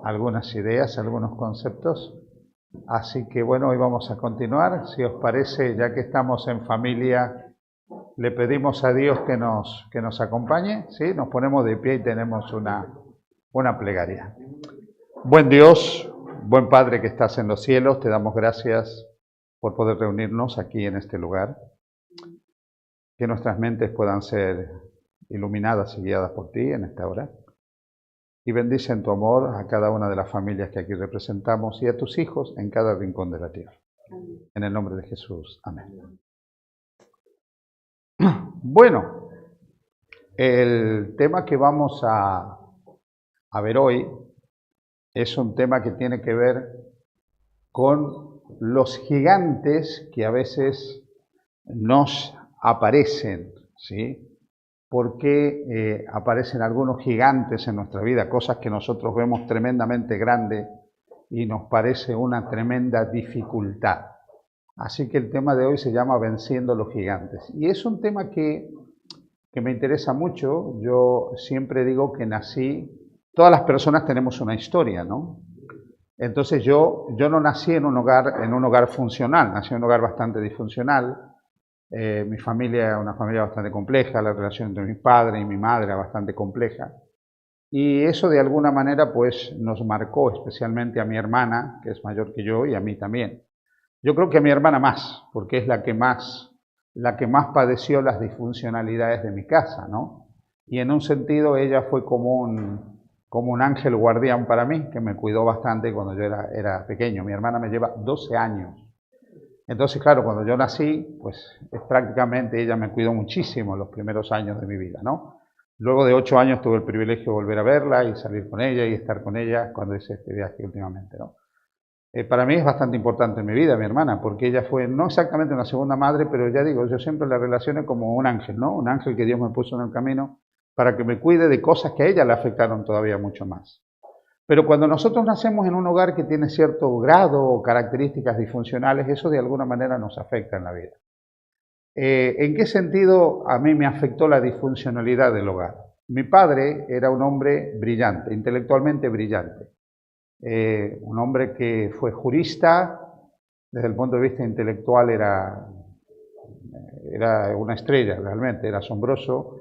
algunas ideas, algunos conceptos. Así que bueno, hoy vamos a continuar. Si os parece, ya que estamos en familia, le pedimos a Dios que nos acompañe, ¿sí? Nos ponemos de pie y tenemos una plegaria. Buen Dios, buen Padre que estás en los cielos, te damos gracias por poder reunirnos aquí en este lugar. Que nuestras mentes puedan ser iluminadas y guiadas por ti en esta hora. Y bendice en tu amor a cada una de las familias que aquí representamos y a tus hijos en cada rincón de la tierra. En el nombre de Jesús. Amén. Bueno, el tema que vamos a ver hoy es un tema que tiene que ver con los gigantes que a veces nos aparecen, ¿sí? ¿Por qué aparecen algunos gigantes en nuestra vida? Cosas que nosotros vemos tremendamente grandes y nos parece una tremenda dificultad. Así que el tema de hoy se llama Venciendo los gigantes. Y es un tema que me interesa mucho. Yo siempre digo que todas las personas tenemos una historia, ¿no? Entonces yo no nací en un hogar funcional, nací en un hogar bastante disfuncional. Mi familia era una familia bastante compleja, la relación entre mi padre y mi madre era bastante compleja. Y eso de alguna manera pues nos marcó especialmente a mi hermana, que es mayor que yo, y a mí también. Yo creo que a mi hermana más, porque es la que más padeció las disfuncionalidades de mi casa, ¿no? Y en un sentido ella fue como un ángel guardián para mí, que me cuidó bastante cuando yo era pequeño. Mi hermana me lleva 12 años. Entonces, claro, cuando yo nací, pues prácticamente ella me cuidó muchísimo los primeros años de mi vida, ¿no? Luego de 8 años tuve el privilegio de volver a verla y salir con ella y estar con ella cuando hice este viaje últimamente, ¿no? Para mí es bastante importante en mi vida, mi hermana, porque ella fue no exactamente una segunda madre, pero ya digo, yo siempre la relaciono como un ángel, ¿no? Un ángel que Dios me puso en el camino para que me cuide de cosas que a ella le afectaron todavía mucho más. Pero cuando nosotros nacemos en un hogar que tiene cierto grado o características disfuncionales, eso de alguna manera nos afecta en la vida. ¿En qué sentido a mí me afectó la disfuncionalidad del hogar? Mi padre era un hombre brillante, intelectualmente brillante. Un hombre que fue jurista, desde el punto de vista intelectual era una estrella realmente, era asombroso.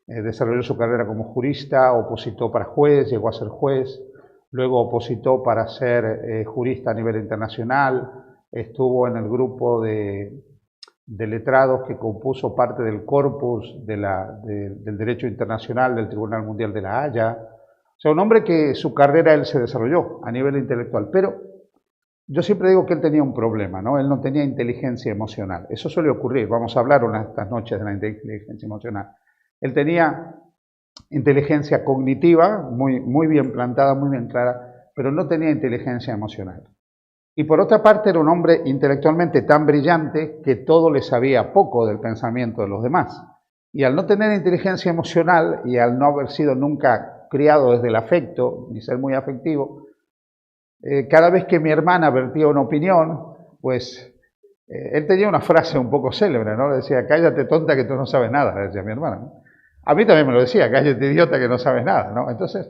Desarrolló su carrera como jurista, opositó para juez, llegó a ser juez. Luego opositó para ser jurista a nivel internacional, estuvo en el grupo de letrados que compuso parte del corpus del derecho internacional del Tribunal Mundial de la Haya. O sea, un hombre que su carrera él se desarrolló a nivel intelectual, pero yo siempre digo que él tenía un problema, ¿no? Él no tenía inteligencia emocional. Eso suele ocurrir, vamos a hablar estas noches de la inteligencia emocional. Él tenía inteligencia cognitiva, muy bien plantada, muy bien clara, pero no tenía inteligencia emocional. Y por otra parte era un hombre intelectualmente tan brillante que todo le sabía poco del pensamiento de los demás. Y al no tener inteligencia emocional y al no haber sido nunca criado desde el afecto, ni ser muy afectivo, cada vez que mi hermana vertía una opinión, pues él tenía una frase un poco célebre, ¿no? Le decía, cállate tonta que tú no sabes nada, le decía mi hermana, ¿no? A mí también me lo decía, cállate idiota que no sabes nada, ¿no? Entonces,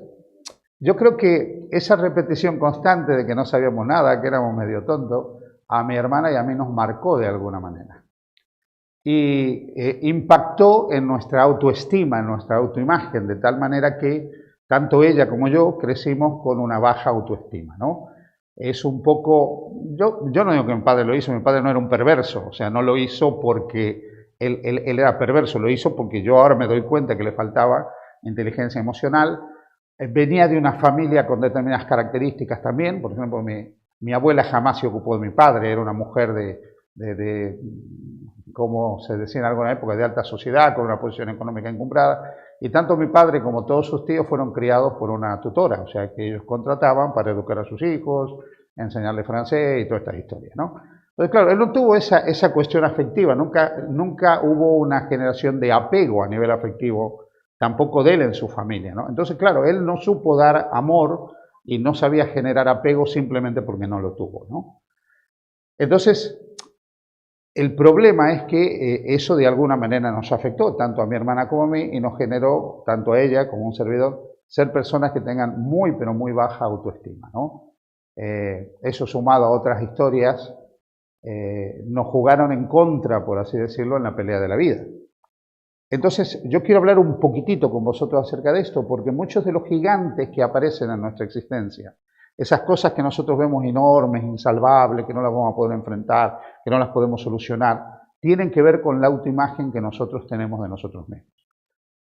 yo creo que esa repetición constante de que no sabíamos nada, que éramos medio tontos, a mi hermana y a mí nos marcó de alguna manera. Y impactó en nuestra autoestima, en nuestra autoimagen, de tal manera que tanto ella como yo crecimos con una baja autoestima, ¿no? Es un poco, yo no digo que mi padre lo hizo, mi padre no era un perverso, o sea, no lo hizo porque él era perverso, lo hizo porque yo ahora me doy cuenta que le faltaba inteligencia emocional. Venía de una familia con determinadas características también, por ejemplo, mi abuela jamás se ocupó de mi padre, era una mujer de como se decía en alguna época, de alta sociedad, con una posición económica encumbrada, y tanto mi padre como todos sus tíos fueron criados por una tutora, o sea, que ellos contrataban para educar a sus hijos, enseñarles francés y todas estas historias, ¿no? Entonces, claro, él no tuvo esa cuestión afectiva, nunca hubo una generación de apego a nivel afectivo, tampoco de él en su familia, ¿no? Entonces, claro, él no supo dar amor y no sabía generar apego simplemente porque no lo tuvo, ¿no? Entonces, el problema es que eso de alguna manera nos afectó, tanto a mi hermana como a mí, y nos generó, tanto a ella como a un servidor, ser personas que tengan muy, pero muy baja autoestima, ¿no? Eso sumado a otras historias, nos jugaron en contra, por así decirlo, en la pelea de la vida. Entonces, yo quiero hablar un poquitito con vosotros acerca de esto, porque muchos de los gigantes que aparecen en nuestra existencia, esas cosas que nosotros vemos enormes, insalvables, que no las vamos a poder enfrentar, que no las podemos solucionar, tienen que ver con la autoimagen que nosotros tenemos de nosotros mismos.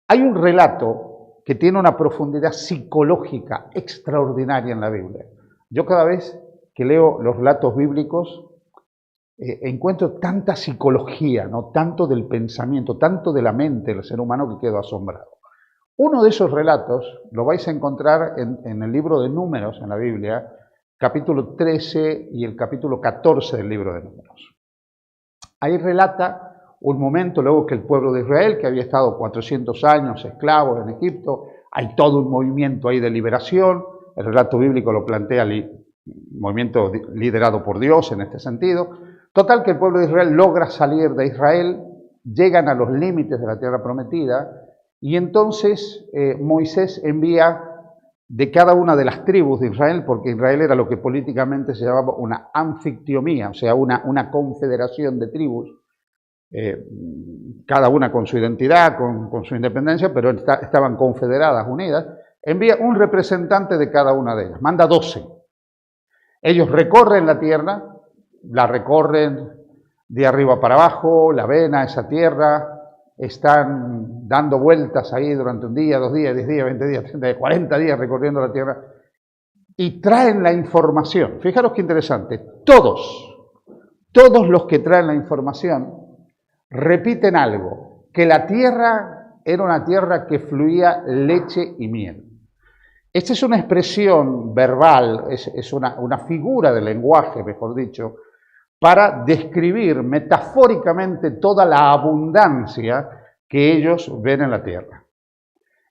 Hay un relato que tiene una profundidad psicológica extraordinaria en la Biblia. Yo cada vez que leo los relatos bíblicos, encuentro tanta psicología, ¿no? Tanto del pensamiento, tanto de la mente del ser humano, que quedo asombrado. Uno de esos relatos lo vais a encontrar en el libro de Números, en la Biblia, capítulo 13 y el capítulo 14 del libro de Números. Ahí relata un momento, luego que el pueblo de Israel, que había estado 400 años esclavos en Egipto, hay todo un movimiento ahí de liberación, el relato bíblico lo plantea movimiento liderado por Dios en este sentido. Total, que el pueblo de Israel logra salir de Israel, llegan a los límites de la tierra prometida, y entonces Moisés envía de cada una de las tribus de Israel, porque Israel era lo que políticamente se llamaba una anfictiomía, o sea, una confederación de tribus, cada una con su identidad, con su independencia, pero estaban confederadas, unidas. Envía un representante de cada una de ellas, manda 12. Ellos recorren la tierra, la recorren de arriba para abajo, la ven a esa tierra, están dando vueltas ahí durante un día, 2 días, 10 días, 20 días, 30, 40 días recorriendo la tierra, y traen la información. Fijaros qué interesante, todos los que traen la información repiten algo, que la tierra era una tierra que fluía leche y miel. Esta es una expresión verbal, es una figura de lenguaje, mejor dicho, para describir metafóricamente toda la abundancia que ellos ven en la tierra.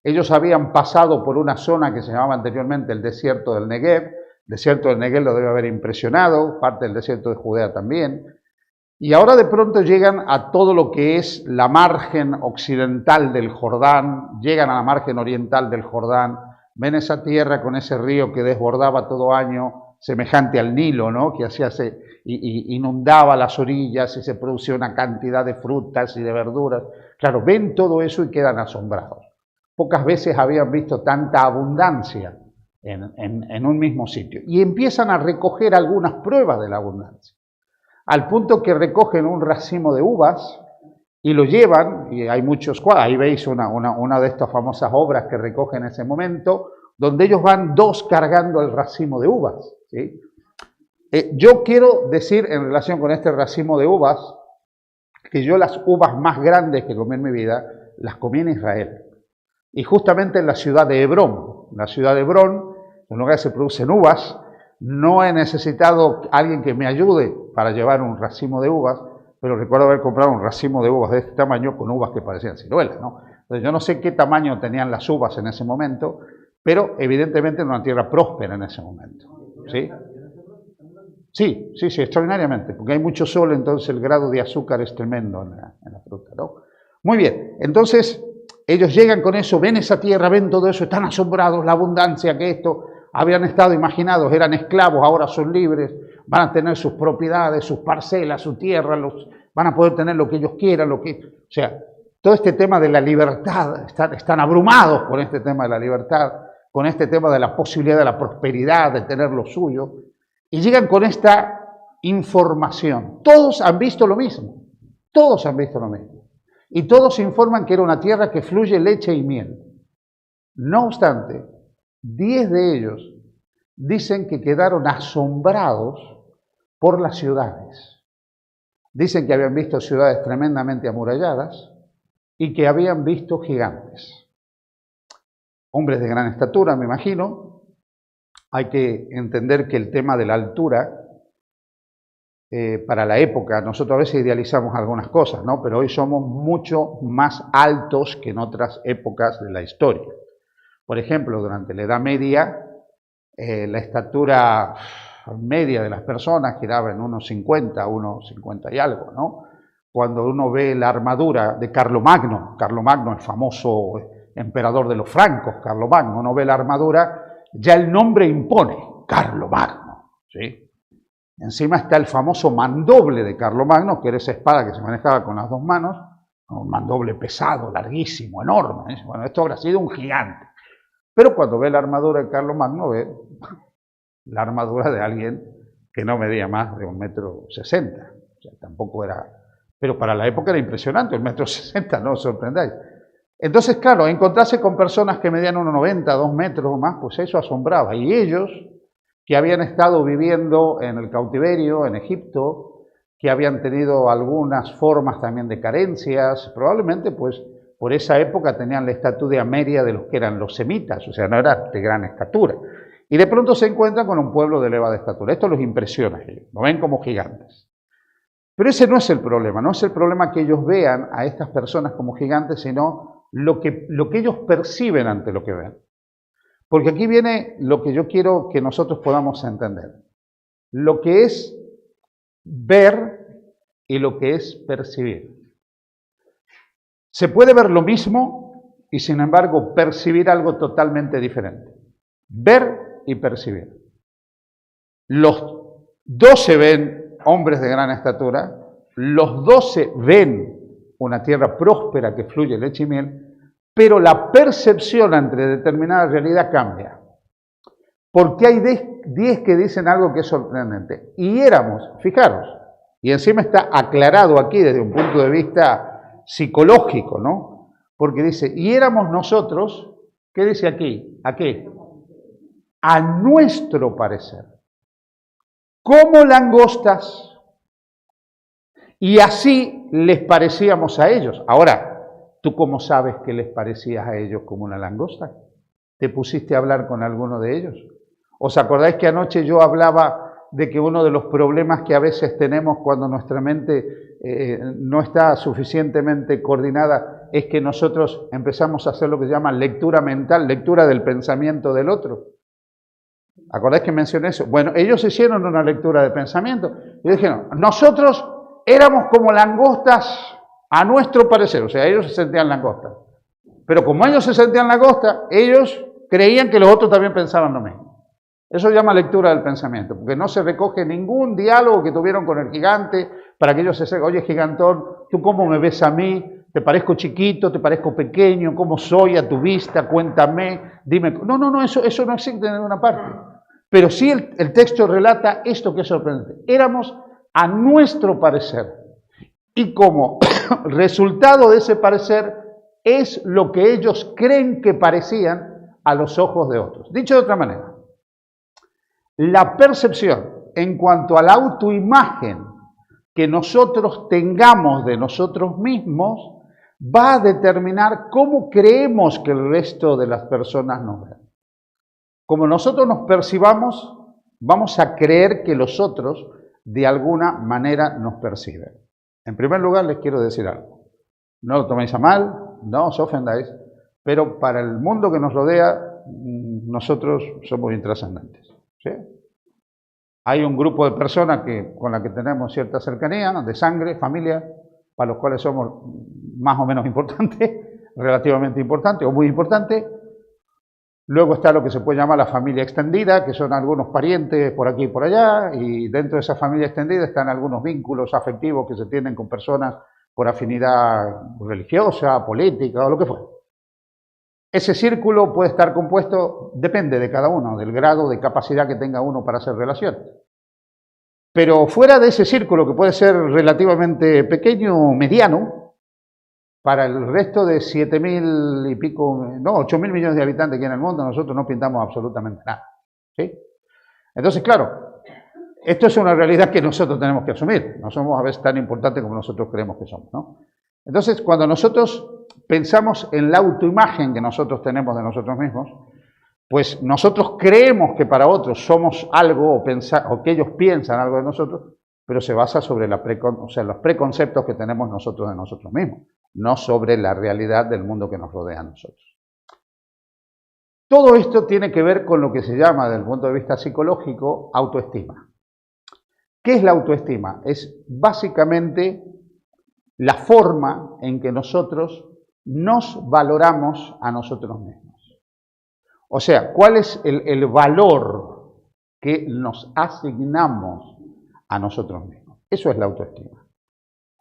Ellos habían pasado por una zona que se llamaba anteriormente el desierto del Negev. El desierto del Negev lo debe haber impresionado, parte del desierto de Judea también. Y ahora de pronto llegan a todo lo que es la margen occidental del Jordán, llegan a la margen oriental del Jordán, ven esa tierra con ese río que desbordaba todo año, semejante al Nilo, ¿no? Que inundaba las orillas y se producía una cantidad de frutas y de verduras. Claro, ven todo eso y quedan asombrados. Pocas veces habían visto tanta abundancia en un mismo sitio. Y empiezan a recoger algunas pruebas de la abundancia. Al punto que recogen un racimo de uvas y lo llevan, y hay muchos cuadros, ahí veis una de estas famosas obras que recogen en ese momento, donde ellos van 2 cargando el racimo de uvas, ¿sí? Yo quiero decir en relación con este racimo de uvas, que yo las uvas más grandes que comí en mi vida, las comí en Israel. Y justamente en la ciudad de Hebrón. En la ciudad de Hebrón, en un lugar que se producen uvas, no he necesitado alguien que me ayude para llevar un racimo de uvas, pero recuerdo haber comprado un racimo de uvas de este tamaño con uvas que parecían ciruelas, ¿no? Entonces yo no sé qué tamaño tenían las uvas en ese momento, pero evidentemente era una tierra próspera en ese momento, ¿sí? Sí, extraordinariamente, porque hay mucho sol, entonces el grado de azúcar es tremendo en la fruta, ¿no? Muy bien, entonces ellos llegan con eso, ven esa tierra, ven todo eso, están asombrados, la abundancia que esto, habían estado imaginados, eran esclavos, ahora son libres, van a tener sus propiedades, sus parcelas, su tierra, van a poder tener lo que ellos quieran, o sea, todo este tema de la libertad, están abrumados con este tema de la libertad, con este tema de la posibilidad de la prosperidad, de tener lo suyo, y llegan con esta información. Todos han visto lo mismo, y todos informan que era una tierra que fluye leche y miel. No obstante, 10 de ellos dicen que quedaron asombrados por las ciudades. Dicen que habían visto ciudades tremendamente amuralladas y que habían visto gigantes. Hombres de gran estatura, me imagino. Hay que entender que el tema de la altura, para la época, nosotros a veces idealizamos algunas cosas, ¿no? Pero hoy somos mucho más altos que en otras épocas de la historia. Por ejemplo, durante la Edad Media, la estatura media de las personas giraba en unos 50 y algo, ¿no? Cuando uno ve la armadura de Carlomagno, el famoso emperador de los francos, Carlomagno, no ve la armadura, ya el nombre impone, Carlomagno, ¿sí? Encima está el famoso mandoble de Carlomagno, que era esa espada que se manejaba con las dos manos, un mandoble pesado, larguísimo, enorme. Bueno, esto habrá sido un gigante. Pero cuando ve la armadura de Carlomagno, ve la armadura de alguien que no medía más de 1,60 m. O sea, tampoco era... Pero para la época era impresionante, 1,60 m, no os sorprendáis. Entonces, claro, encontrarse con personas que medían 1,90 m, 2 metros o más, pues eso asombraba. Y ellos, que habían estado viviendo en el cautiverio, en Egipto, que habían tenido algunas formas también de carencias, probablemente pues por esa época tenían la estatura media de los que eran los semitas, o sea, no eran de gran estatura. Y de pronto se encuentran con un pueblo de elevada estatura. Esto los impresiona a ellos, lo ven como gigantes. Pero ese no es el problema, no es el problema que ellos vean a estas personas como gigantes, sino lo que ellos perciben ante lo que ven. Porque aquí viene lo que yo quiero que nosotros podamos entender. Lo que es ver y lo que es percibir. Se puede ver lo mismo y sin embargo percibir algo totalmente diferente. Ver y percibir. Los 12 ven hombres de gran estatura, los 12 ven una tierra próspera que fluye leche y miel, pero la percepción ante determinada realidad cambia. Porque hay 10 que dicen algo que es sorprendente. Y éramos, fijaros, y encima está aclarado aquí desde un punto de vista psicológico, ¿no? Porque dice, y éramos nosotros, ¿qué dice aquí? ¿A qué? A nuestro parecer. Como langostas. Y así les parecíamos a ellos. Ahora, ¿tú cómo sabes que les parecías a ellos como una langosta? ¿Te pusiste a hablar con alguno de ellos? ¿Os acordáis que anoche yo hablaba de que uno de los problemas que a veces tenemos cuando nuestra mente no está suficientemente coordinada es que nosotros empezamos a hacer lo que se llama lectura mental, lectura del pensamiento del otro? ¿Acordáis que mencioné eso? Bueno, ellos hicieron una lectura de pensamiento y dijeron, nosotros éramos como langostas a nuestro parecer, o sea, ellos se sentían langostas. Pero como ellos se sentían langostas, ellos creían que los otros también pensaban lo mismo. Eso se llama lectura del pensamiento, porque no se recoge ningún diálogo que tuvieron con el gigante para que ellos se digan, oye, gigantón, ¿tú cómo me ves a mí? ¿Te parezco chiquito? ¿Te parezco pequeño? ¿Cómo soy a tu vista? Cuéntame, dime. No, eso no existe en ninguna parte. Pero sí el texto relata esto que es sorprendente. Éramos a nuestro parecer. Y como resultado de ese parecer es lo que ellos creen que parecían a los ojos de otros. Dicho de otra manera, la percepción en cuanto a la autoimagen que nosotros tengamos de nosotros mismos va a determinar cómo creemos que el resto de las personas nos ven. Como nosotros nos percibamos, vamos a creer que los otros de alguna manera nos perciben. En primer lugar, les quiero decir algo. No lo toméis a mal, no os ofendáis, pero para el mundo que nos rodea, nosotros somos intrascendentes. ¿Sí? Hay un grupo de personas con la que tenemos cierta cercanía, de sangre, familia, para los cuales somos más o menos importantes, relativamente importantes o muy importantes. Luego está lo que se puede llamar la familia extendida, que son algunos parientes por aquí y por allá, y dentro de esa familia extendida están algunos vínculos afectivos que se tienen con personas por afinidad religiosa, política o lo que fuera. Ese círculo puede estar compuesto, depende de cada uno, del grado de capacidad que tenga uno para hacer relaciones. Pero fuera de ese círculo, que puede ser relativamente pequeño o mediano, para el resto de 7.000 y pico, no, 8.000 millones de habitantes aquí en el mundo, nosotros no pintamos absolutamente nada. ¿Sí? Entonces, claro, esto es una realidad que nosotros tenemos que asumir. No somos a veces tan importantes como nosotros creemos que somos, ¿no? Entonces, cuando nosotros pensamos en la autoimagen que nosotros tenemos de nosotros mismos, pues nosotros creemos que para otros somos algo o que ellos piensan algo de nosotros, pero se basa sobre los preconceptos que tenemos nosotros de nosotros mismos, no sobre la realidad del mundo que nos rodea a nosotros. Todo esto tiene que ver con lo que se llama, desde el punto de vista psicológico, autoestima. ¿Qué es la autoestima? Es básicamente la forma en que nosotros nos valoramos a nosotros mismos. O sea, ¿cuál es el valor que nos asignamos a nosotros mismos? Eso es la autoestima.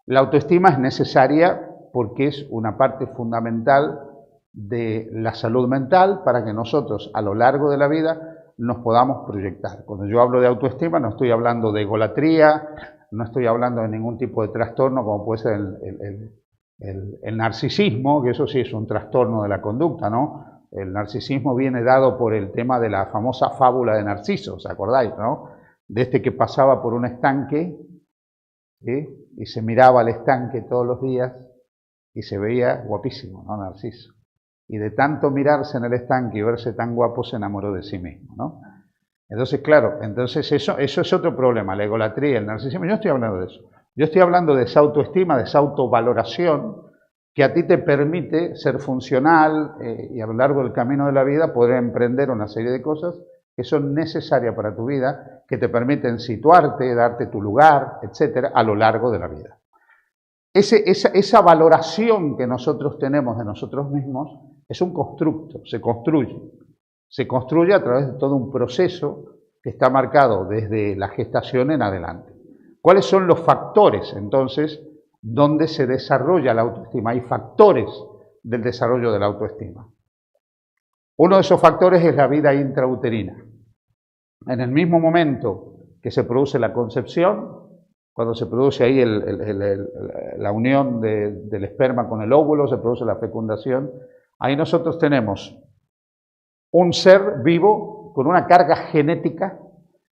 La autoestima es necesaria porque es una parte fundamental de la salud mental para que nosotros a lo largo de la vida nos podamos proyectar. Cuando yo hablo de autoestima no estoy hablando de egolatría, no estoy hablando de ningún tipo de trastorno como puede ser el narcisismo, que eso sí es un trastorno de la conducta, ¿no? El narcisismo viene dado por el tema de la famosa fábula de Narciso, ¿os acordáis, no? De este que pasaba por un estanque, ¿sí? Y se miraba al estanque todos los días y se veía guapísimo, ¿no? Narciso. Y de tanto mirarse en el estanque y verse tan guapo se enamoró de sí mismo, ¿no? Entonces, claro, eso es otro problema, la egolatría, el narcisismo. Yo no estoy hablando de eso. Yo estoy hablando de esa autoestima, de esa autovaloración que a ti te permite ser funcional y a lo largo del camino de la vida poder emprender una serie de cosas que son necesarias para tu vida, que te permiten situarte, darte tu lugar, etcétera, a lo largo de la vida. Esa valoración que nosotros tenemos de nosotros mismos es un constructo, se construye. Se construye a través de todo un proceso que está marcado desde la gestación en adelante. ¿Cuáles son los factores, entonces, donde se desarrolla la autoestima? Hay factores del desarrollo de la autoestima. Uno de esos factores es la vida intrauterina. En el mismo momento que se produce la concepción, cuando se produce ahí la unión del esperma con el óvulo, se produce la fecundación, ahí nosotros tenemos un ser vivo con una carga genética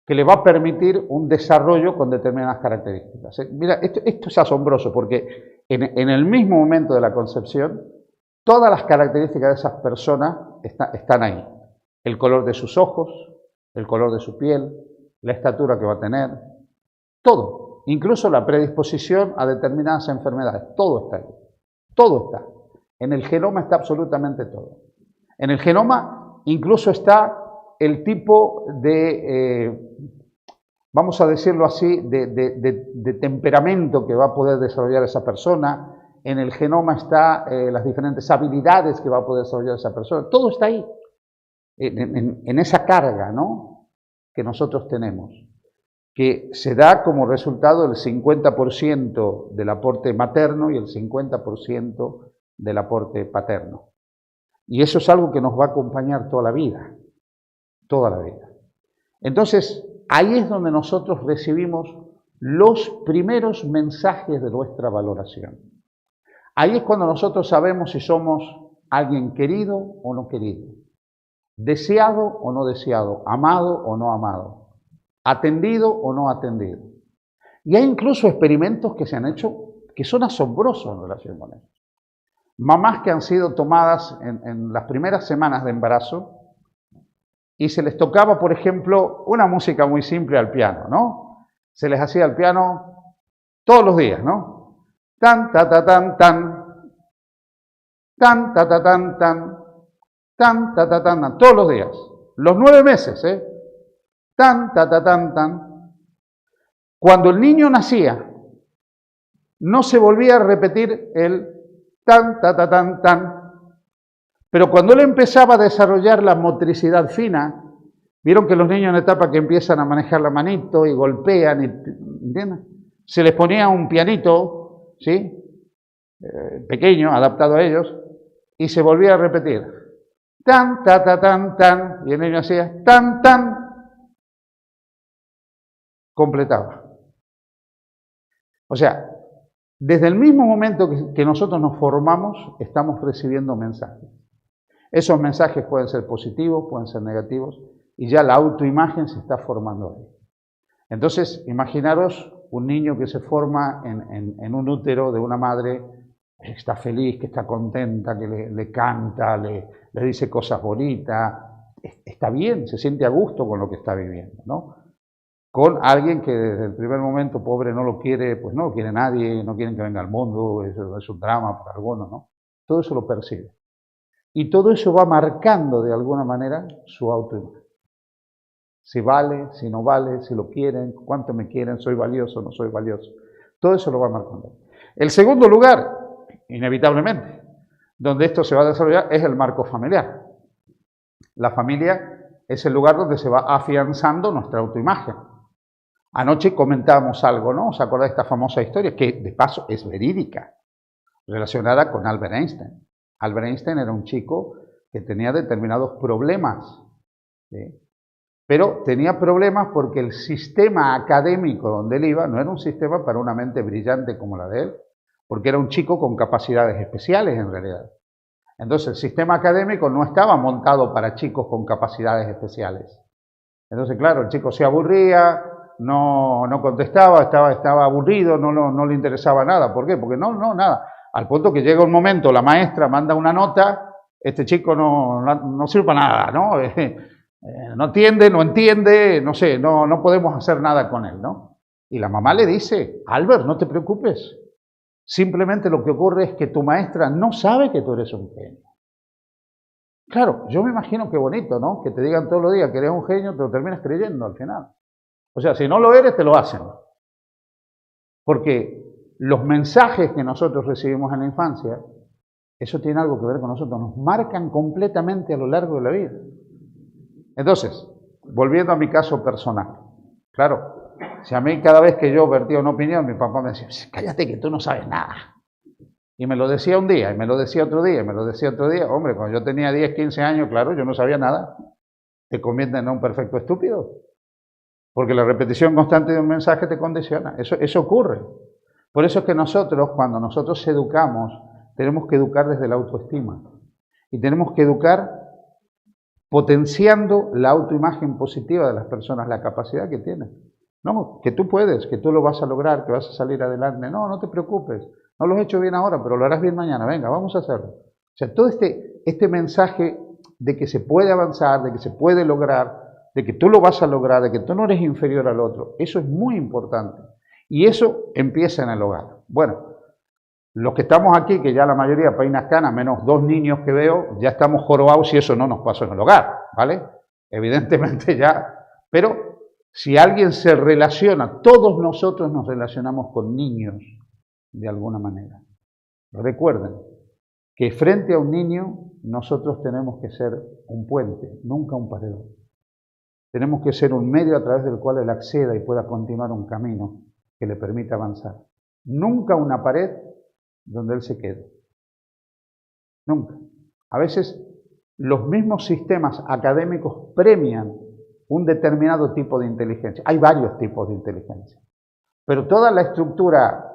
que le va a permitir un desarrollo con determinadas características. Mira, esto es asombroso porque en el mismo momento de la concepción, todas las características de esas personas están ahí. El color de sus ojos, el color de su piel, la estatura que va a tener, todo. Incluso la predisposición a determinadas enfermedades, todo está ahí. Todo está. En el genoma está absolutamente todo. En el genoma incluso está el tipo de, vamos a decirlo así, de temperamento que va a poder desarrollar esa persona. En el genoma está las diferentes habilidades que va a poder desarrollar esa persona. Todo está ahí, en esa carga, ¿no?, que nosotros tenemos, que se da como resultado el 50% del aporte materno y el 50% del aporte paterno. Y eso es algo que nos va a acompañar toda la vida, toda la vida. Entonces, ahí es donde nosotros recibimos los primeros mensajes de nuestra valoración. Ahí es cuando nosotros sabemos si somos alguien querido o no querido, deseado o no deseado, amado o no amado, atendido o no atendido. Y hay incluso experimentos que se han hecho que son asombrosos en relación con eso. Mamás que han sido tomadas en las primeras semanas de embarazo y se les tocaba, por ejemplo, una música muy simple al piano, ¿no? Se les hacía al piano todos los días, ¿no? Tan, ta, ta, tan, tan, tan, ta, ta, tan, tan, tan, ta, ta, tan, tan, todos los días. Los 9 meses, ¿eh? Tan, ta, ta, tan, tan. Cuando el niño nacía, no se volvía a repetir el tan, ta, ta, tan, tan. Pero cuando él empezaba a desarrollar la motricidad fina, vieron que los niños en la etapa que empiezan a manejar la manito y golpean, ¿entienden? Se les ponía un pianito, ¿sí? Pequeño, adaptado a ellos, y se volvía a repetir. Tan, ta, ta, tan, tan. Y el niño hacía tan, tan. Completaba. O sea, desde el mismo momento que nosotros nos formamos, estamos recibiendo mensajes. Esos mensajes pueden ser positivos, pueden ser negativos, y ya la autoimagen se está formando ahí. Entonces, imaginaros un niño que se forma en un útero de una madre que está feliz, que está contenta, que le canta, le dice cosas bonitas, está bien, se siente a gusto con lo que está viviendo, ¿no? Con alguien que desde el primer momento, pobre, no lo quiere, pues no lo quiere nadie, no quieren que venga al mundo, es un drama para algunos, ¿no? Todo eso lo percibe. Y todo eso va marcando de alguna manera su autoimagen. Si vale, si no vale, si lo quieren, cuánto me quieren, soy valioso, no soy valioso. Todo eso lo va marcando. El segundo lugar, inevitablemente, donde esto se va a desarrollar es el marco familiar. La familia es el lugar donde se va afianzando nuestra autoimagen. Anoche comentábamos algo, ¿no? ¿Os acordáis de esta famosa historia? Que de paso es verídica, relacionada con Albert Einstein. Albert Einstein era un chico que tenía determinados problemas, ¿sí? Pero tenía problemas porque el sistema académico donde él iba no era un sistema para una mente brillante como la de él, porque era un chico con capacidades especiales en realidad. Entonces el sistema académico no estaba montado para chicos con capacidades especiales. Entonces, claro, el chico se aburría, no contestaba, estaba aburrido, no le interesaba nada. ¿Por qué? Porque nada. Al punto que llega un momento, la maestra manda una nota, este chico no sirve para nada, ¿no? No entiende, no sé, no podemos hacer nada con él, ¿no? Y la mamá le dice, Albert, no te preocupes, simplemente lo que ocurre es que tu maestra no sabe que tú eres un genio. Claro, yo me imagino qué bonito, ¿no? Que te digan todos los días que eres un genio, te lo terminas creyendo al final. O sea, si no lo eres, te lo hacen. Porque los mensajes que nosotros recibimos en la infancia, eso tiene algo que ver con nosotros, nos marcan completamente a lo largo de la vida. Entonces, volviendo a mi caso personal, claro, si a mí cada vez que yo vertía una opinión, mi papá me decía, cállate que tú no sabes nada. Y me lo decía un día, y me lo decía otro día, y me lo decía otro día. Hombre, cuando yo tenía 10, 15 años, claro, yo no sabía nada. Te convierte en un perfecto estúpido. Porque la repetición constante de un mensaje te condiciona. Eso ocurre. Por eso es que nosotros, cuando nosotros educamos, tenemos que educar desde la autoestima. Y tenemos que educar potenciando la autoimagen positiva de las personas, la capacidad que tienen. No, que tú puedes, que tú lo vas a lograr, que vas a salir adelante. No te preocupes. No lo has hecho bien ahora, pero lo harás bien mañana. Venga, vamos a hacerlo. O sea, todo este mensaje de que se puede avanzar, de que se puede lograr, de que tú lo vas a lograr, de que tú no eres inferior al otro, eso es muy importante. Y eso empieza en el hogar. Bueno, los que estamos aquí, que ya la mayoría peinas canas, menos 2 niños que veo, ya estamos jorobados si eso no nos pasó en el hogar, ¿vale? Evidentemente ya, pero si alguien se relaciona, todos nosotros nos relacionamos con niños de alguna manera. Recuerden que frente a un niño nosotros tenemos que ser un puente, nunca un paredón. Tenemos que ser un medio a través del cual él acceda y pueda continuar un camino que le permita avanzar. Nunca una pared donde él se quede. Nunca. A veces los mismos sistemas académicos premian un determinado tipo de inteligencia. Hay varios tipos de inteligencia. Pero toda la estructura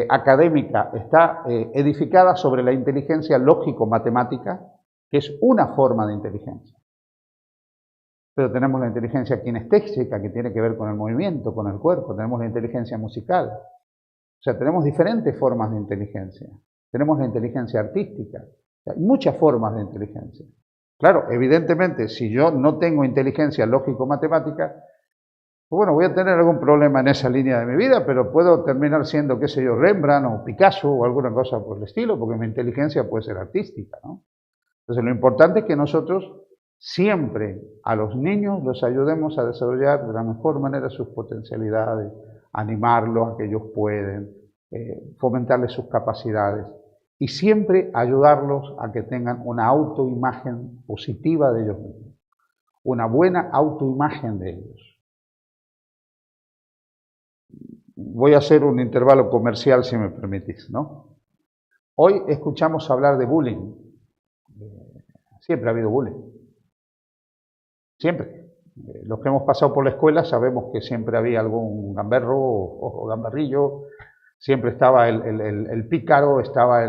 académica está edificada sobre la inteligencia lógico-matemática, que es una forma de inteligencia. Pero tenemos la inteligencia kinestésica, que tiene que ver con el movimiento, con el cuerpo. Tenemos la inteligencia musical. O sea, tenemos diferentes formas de inteligencia. Tenemos la inteligencia artística. O sea, hay muchas formas de inteligencia. Claro, evidentemente, si yo no tengo inteligencia lógico-matemática, pues bueno, voy a tener algún problema en esa línea de mi vida, pero puedo terminar siendo, qué sé yo, Rembrandt o Picasso o alguna cosa por el estilo, porque mi inteligencia puede ser artística, ¿no? Entonces, lo importante es que nosotros siempre a los niños los ayudemos a desarrollar de la mejor manera sus potencialidades, animarlos a que ellos pueden, fomentarles sus capacidades y siempre ayudarlos a que tengan una autoimagen positiva de ellos mismos, una buena autoimagen de ellos. Voy a hacer un intervalo comercial si me permitís, ¿no? Hoy escuchamos hablar de bullying. Siempre ha habido bullying. Siempre. Los que hemos pasado por la escuela sabemos que siempre había algún gamberro o gamberrillo, siempre estaba el pícaro, estaba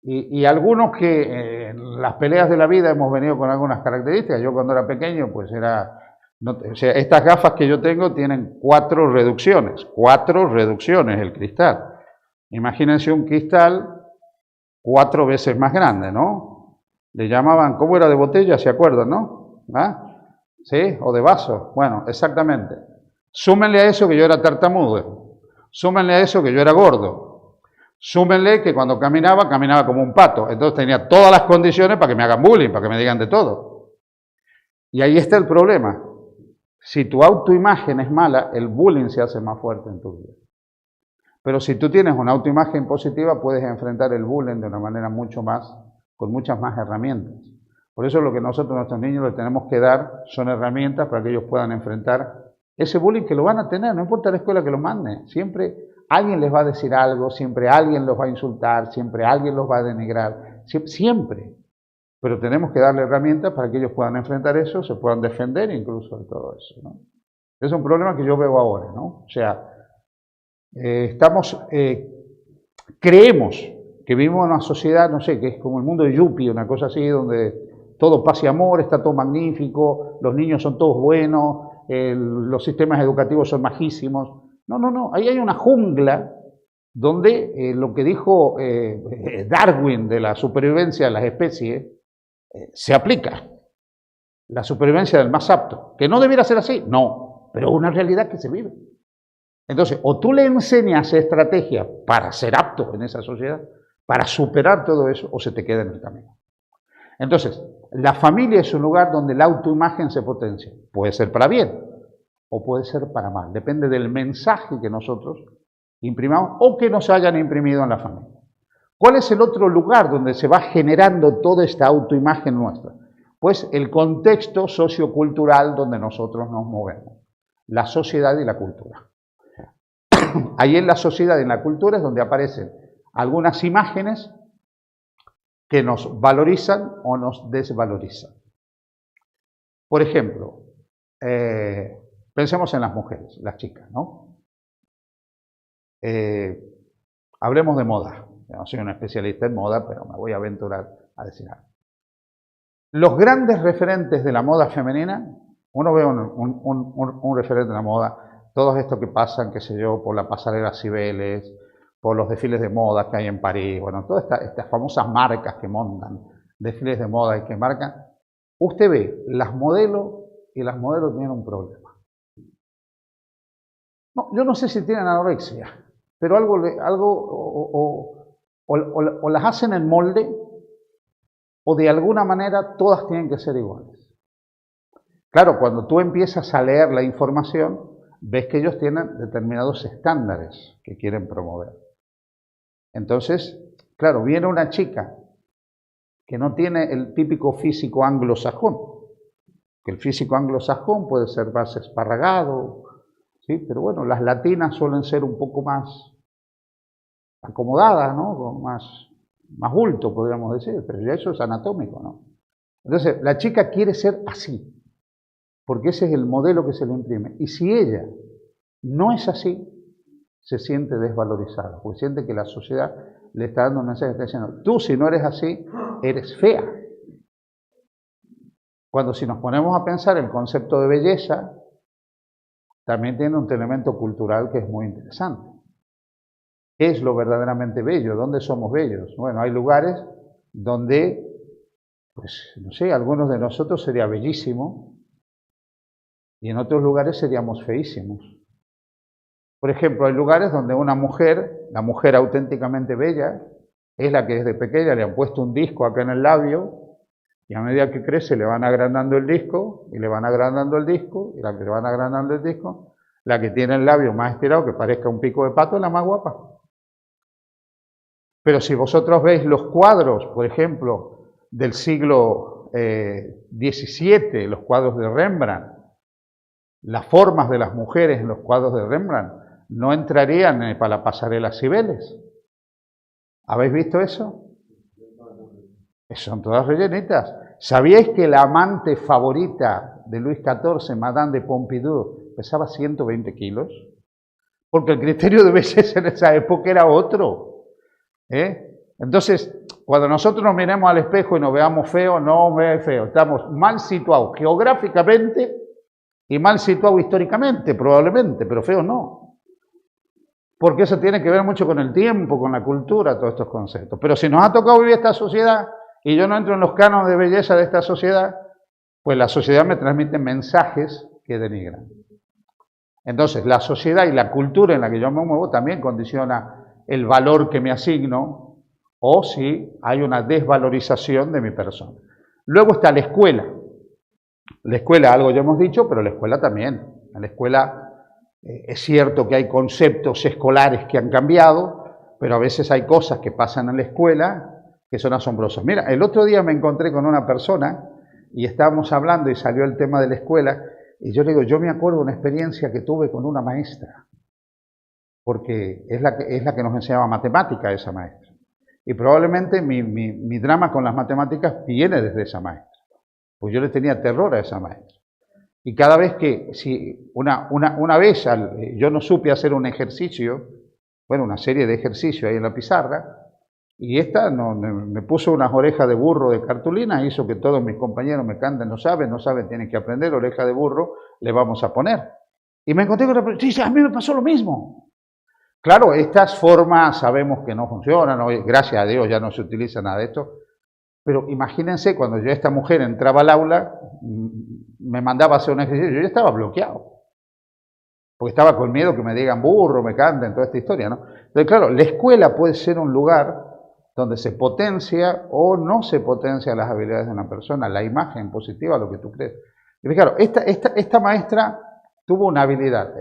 y algunos que en las peleas de la vida hemos venido con algunas características. Yo cuando era pequeño, pues era... o sea, estas gafas que yo tengo tienen 4 reducciones el cristal. Imagínense un cristal 4 veces más grande, ¿no? Le llamaban, ¿cómo era de botella? ¿Se acuerdan, no? ¿Ah? ¿Sí? O de vaso. Bueno, exactamente. Súmenle a eso que yo era tartamudo. Súmenle a eso que yo era gordo. Súmenle que cuando caminaba como un pato. Entonces tenía todas las condiciones para que me hagan bullying, para que me digan de todo. Y ahí está el problema. Si tu autoimagen es mala, el bullying se hace más fuerte en tu vida. Pero si tú tienes una autoimagen positiva, puedes enfrentar el bullying de una manera con muchas más herramientas. Por eso lo que nosotros a nuestros niños les tenemos que dar son herramientas para que ellos puedan enfrentar ese bullying que lo van a tener, no importa la escuela que lo mande. Siempre alguien les va a decir algo, siempre alguien los va a insultar, siempre alguien los va a denigrar, siempre. Pero tenemos que darle herramientas para que ellos puedan enfrentar eso, se puedan defender incluso de todo eso, ¿no? Es un problema que yo veo ahora, ¿no? O sea, creemos que vivimos en una sociedad, no sé, que es como el mundo de Yuppie, una cosa así, donde todo paz y amor, está todo magnífico, los niños son todos buenos, los sistemas educativos son majísimos. No, no, no, ahí hay una jungla donde lo que dijo Darwin de la supervivencia de las especies se aplica. La supervivencia del más apto, que no debiera ser así, no, pero es una realidad que se vive. Entonces, o tú le enseñas estrategias para ser apto en esa sociedad, para superar todo eso, o se te queda en el camino. Entonces, la familia es un lugar donde la autoimagen se potencia. Puede ser para bien o puede ser para mal. Depende del mensaje que nosotros imprimamos o que nos hayan imprimido en la familia. ¿Cuál es el otro lugar donde se va generando toda esta autoimagen nuestra? Pues el contexto sociocultural donde nosotros nos movemos. La sociedad y la cultura. Ahí en la sociedad y en la cultura es donde aparecen algunas imágenes que nos valorizan o nos desvalorizan. Por ejemplo, pensemos en las mujeres, las chicas, ¿no? Hablemos de moda. Yo no soy un especialista en moda, pero me voy a aventurar a decir algo. Los grandes referentes de la moda femenina, uno ve un referente de la moda, todos estos que pasan, qué sé yo, por la pasarela Cibeles, por los desfiles de moda que hay en París, bueno, todas estas famosas marcas que montan, desfiles de moda y que marcan, usted ve las modelos y las modelos tienen un problema. No, yo no sé si tienen anorexia, pero o las hacen en molde o de alguna manera todas tienen que ser iguales. Claro, cuando tú empiezas a leer la información, ves que ellos tienen determinados estándares que quieren promover. Entonces, claro, viene una chica que no tiene el típico físico anglosajón, que el físico anglosajón puede ser más esparragado, ¿sí? Pero bueno, las latinas suelen ser un poco más acomodadas, ¿no? Con más bulto, podríamos decir, pero ya eso es anatómico, ¿no? Entonces, la chica quiere ser así, porque ese es el modelo que se le imprime. Y si ella no es así, se siente desvalorizada, porque siente que la sociedad le está dando un mensaje, está diciendo, tú si no eres así, eres fea. Cuando si nos ponemos a pensar el concepto de belleza, también tiene un elemento cultural que es muy interesante. ¿Qué es lo verdaderamente bello? ¿Dónde somos bellos? Bueno, hay lugares donde, pues, no sé, algunos de nosotros sería bellísimo y en otros lugares seríamos feísimos. Por ejemplo, hay lugares donde una mujer, la mujer auténticamente bella, es la que desde pequeña le han puesto un disco acá en el labio y a medida que crece le van agrandando el disco y le van agrandando el disco y la que le van agrandando el disco, la que tiene el labio más estirado que parezca un pico de pato es la más guapa. Pero si vosotros veis los cuadros, por ejemplo, del siglo XVII, los cuadros de Rembrandt, las formas de las mujeres en los cuadros de Rembrandt no entrarían para la pasarela Cibeles. ¿Habéis visto eso? Son todas rellenitas. ¿Sabíais que la amante favorita de Luis XIV, Madame de Pompadour, pesaba 120 kilos? Porque el criterio de belleza en esa época era otro. Entonces, cuando nosotros nos miremos al espejo y nos veamos feos, no ve feo. Estamos mal situados geográficamente y mal situados históricamente, probablemente, pero feos no. Porque eso tiene que ver mucho con el tiempo, con la cultura, todos estos conceptos. Pero si nos ha tocado vivir esta sociedad y yo no entro en los cánones de belleza de esta sociedad, pues la sociedad me transmite mensajes que denigran. Entonces, la sociedad y la cultura en la que yo me muevo también condiciona el valor que me asigno o si hay una desvalorización de mi persona. Luego está la escuela. La escuela, algo ya hemos dicho, pero la escuela también. En la escuela Es cierto que hay conceptos escolares que han cambiado, pero a veces hay cosas que pasan en la escuela que son asombrosas. Mira, el otro día me encontré con una persona y estábamos hablando y salió el tema de la escuela y yo le digo, yo me acuerdo de una experiencia que tuve con una maestra, porque es la que nos enseñaba matemática esa maestra. Y probablemente mi drama con las matemáticas viene desde esa maestra, pues yo le tenía terror a esa maestra. Y cada vez que, si una vez yo no supe hacer un ejercicio, bueno, una serie de ejercicios ahí en la pizarra, y esta me puso unas orejas de burro de cartulina, hizo que todos mis compañeros me canten, no saben, tienen que aprender, oreja de burro, le vamos a poner. Y me encontré con la persona, dice, a mí me pasó lo mismo. Claro, estas formas sabemos que no funcionan, gracias a Dios ya no se utiliza nada de esto, pero imagínense cuando yo esta mujer entraba al aula, me mandaba a hacer un ejercicio, yo ya estaba bloqueado, porque estaba con miedo que me digan burro, me canten, toda esta historia, ¿no? Entonces, claro, la escuela puede ser un lugar donde se potencia o no se potencia las habilidades de una persona, la imagen positiva, lo que tú crees. Y claro, esta maestra tuvo una habilidad,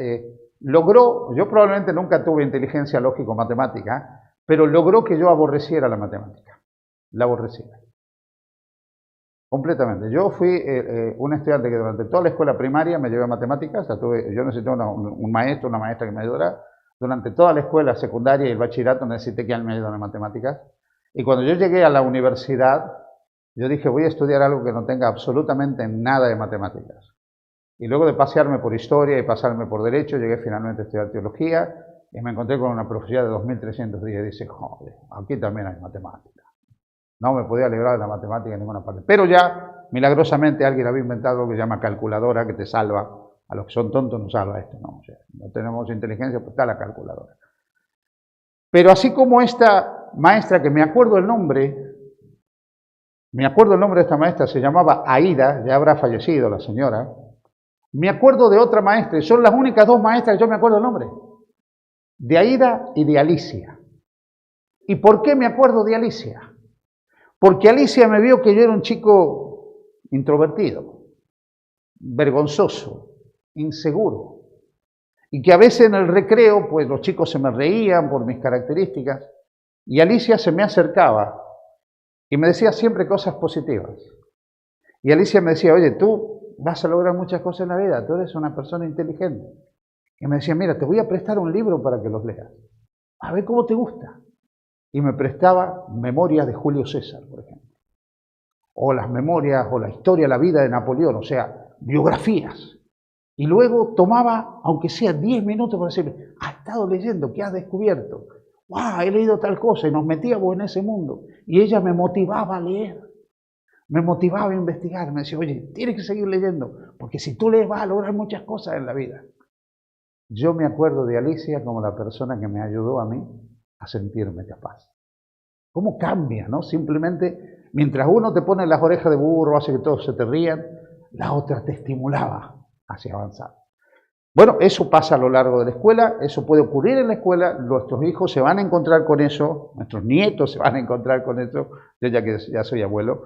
logró, yo probablemente nunca tuve inteligencia lógico-matemática, pero logró que yo aborreciera la matemática, la aborreciera. Completamente. Yo fui un estudiante que durante toda la escuela primaria me llevé a matemáticas, o sea, yo necesité un maestro, una maestra que me ayudara. Durante toda la escuela secundaria y el bachillerato necesité que alguien me ayudara en matemáticas. Y cuando yo llegué a la universidad, yo dije, voy a estudiar algo que no tenga absolutamente nada de matemáticas. Y luego de pasearme por historia y pasarme por derecho, llegué finalmente a estudiar teología y me encontré con una profecía de 2300 días y dice, joder, aquí también hay matemáticas. No me podía librar de la matemática en ninguna parte. Pero ya, milagrosamente, alguien había inventado lo que se llama calculadora, que te salva. A los que son tontos nos salva esto, ¿no? O sea, no tenemos inteligencia, pues está la calculadora. Pero así como esta maestra, que me acuerdo el nombre de esta maestra, se llamaba Aida, ya habrá fallecido la señora. Me acuerdo de otra maestra, y son las únicas dos maestras que yo me acuerdo el nombre. De Aida y de Alicia. ¿Y por qué me acuerdo de Alicia? Porque Alicia me vio que yo era un chico introvertido, vergonzoso, inseguro, y que a veces en el recreo, pues los chicos se me reían por mis características, y Alicia se me acercaba y me decía siempre cosas positivas. Y Alicia me decía, oye, tú vas a lograr muchas cosas en la vida, tú eres una persona inteligente. Y me decía, mira, te voy a prestar un libro para que los leas, a ver cómo te gusta. Y me prestaba Memorias de Julio César, por ejemplo, o las memorias, o la historia, la vida de Napoleón, o sea, biografías. Y luego tomaba, aunque sea 10 minutos, para decirme, has estado leyendo, ¿qué has descubierto? ¡Wow! He leído tal cosa, y nos metíamos en ese mundo. Y ella me motivaba a leer, me motivaba a investigar, me decía, oye, tienes que seguir leyendo, porque si tú lees vas a lograr muchas cosas en la vida. Yo me acuerdo de Alicia como la persona que me ayudó a mí a sentirme capaz. ¿Cómo cambia, no? Simplemente, mientras uno te pone las orejas de burro, hace que todos se te rían, la otra te estimulaba hacia avanzar. Bueno, eso pasa a lo largo de la escuela, eso puede ocurrir en la escuela, nuestros hijos se van a encontrar con eso, nuestros nietos se van a encontrar con eso, yo ya soy abuelo,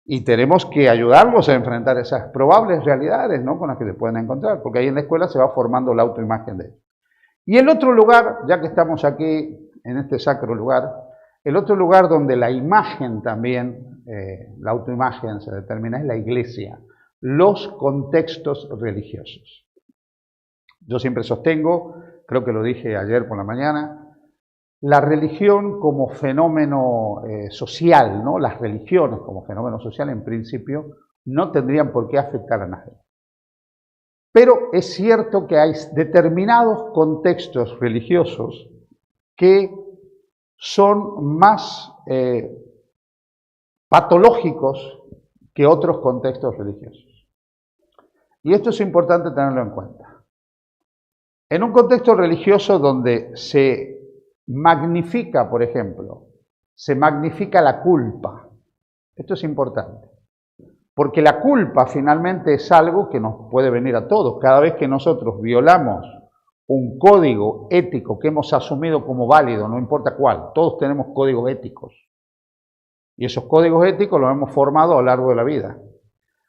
y tenemos que ayudarlos a enfrentar esas probables realidades, ¿no?, con las que se pueden encontrar, porque ahí en la escuela se va formando la autoimagen de ellos. Y el otro lugar, ya que estamos aquí en este sacro lugar, el otro lugar donde la imagen también, la autoimagen se determina, es la iglesia, los contextos religiosos. Yo siempre sostengo, creo que lo dije ayer por la mañana, la religión como fenómeno social, ¿no? Las religiones como fenómeno social en principio no tendrían por qué afectar a nadie. Pero es cierto que hay determinados contextos religiosos que son más patológicos que otros contextos religiosos. Y esto es importante tenerlo en cuenta. En un contexto religioso donde se magnifica, por ejemplo, se magnifica la culpa. Esto es importante, porque la culpa finalmente es algo que nos puede venir a todos. Cada vez que nosotros violamos un código ético que hemos asumido como válido, no importa cuál, todos tenemos códigos éticos. Y esos códigos éticos los hemos formado a lo largo de la vida.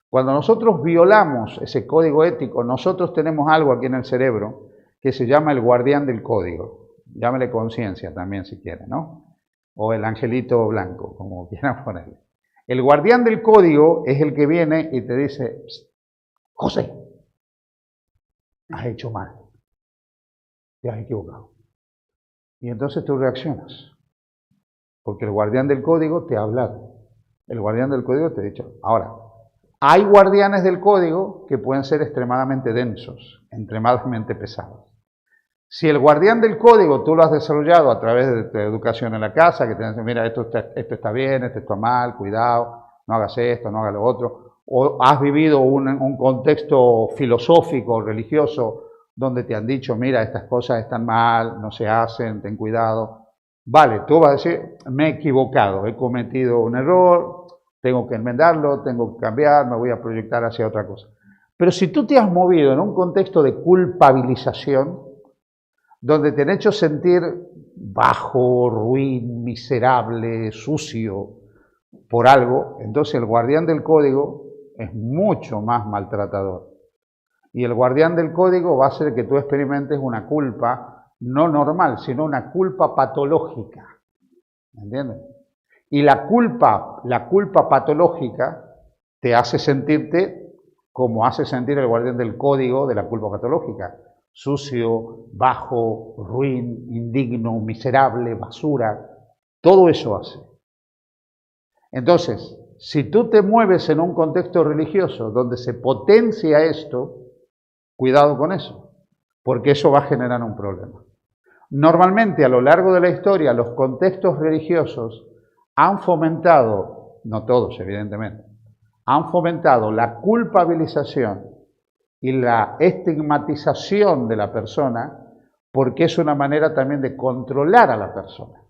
Cuando nosotros violamos ese código ético, nosotros tenemos algo aquí en el cerebro que se llama el guardián del código. Llámele conciencia también si quiere, ¿no? O el angelito blanco, como quieran ponerle. El guardián del código es el que viene y te dice, José, has hecho mal, te has equivocado. Y entonces tú reaccionas, porque el guardián del código te ha hablado. El guardián del código te ha dicho. Ahora, hay guardianes del código que pueden ser extremadamente densos, extremadamente pesados. Si el guardián del código tú lo has desarrollado a través de tu educación en la casa, que te dicen, mira, esto está bien, esto está mal, cuidado, no hagas esto, no hagas lo otro, o has vivido un contexto filosófico, religioso, donde te han dicho, mira, estas cosas están mal, no se hacen, ten cuidado. Vale, tú vas a decir, me he equivocado, he cometido un error, tengo que enmendarlo, tengo que cambiar, me voy a proyectar hacia otra cosa. Pero si tú te has movido en un contexto de culpabilización, donde te han hecho sentir bajo, ruin, miserable, sucio por algo, entonces el guardián del código es mucho más maltratador. Y el guardián del código va a hacer que tú experimentes una culpa no normal, sino una culpa patológica. ¿Entiendes? Y la culpa patológica te hace sentirte como hace sentir el guardián del código de la culpa patológica. Sucio, bajo, ruin, indigno, miserable, basura. Todo eso hace. Entonces, si tú te mueves en un contexto religioso donde se potencia esto, cuidado con eso, porque eso va a generar un problema. Normalmente, a lo largo de la historia, los contextos religiosos han fomentado, no todos evidentemente, han fomentado la culpabilización y la estigmatización de la persona, porque es una manera también de controlar a la persona.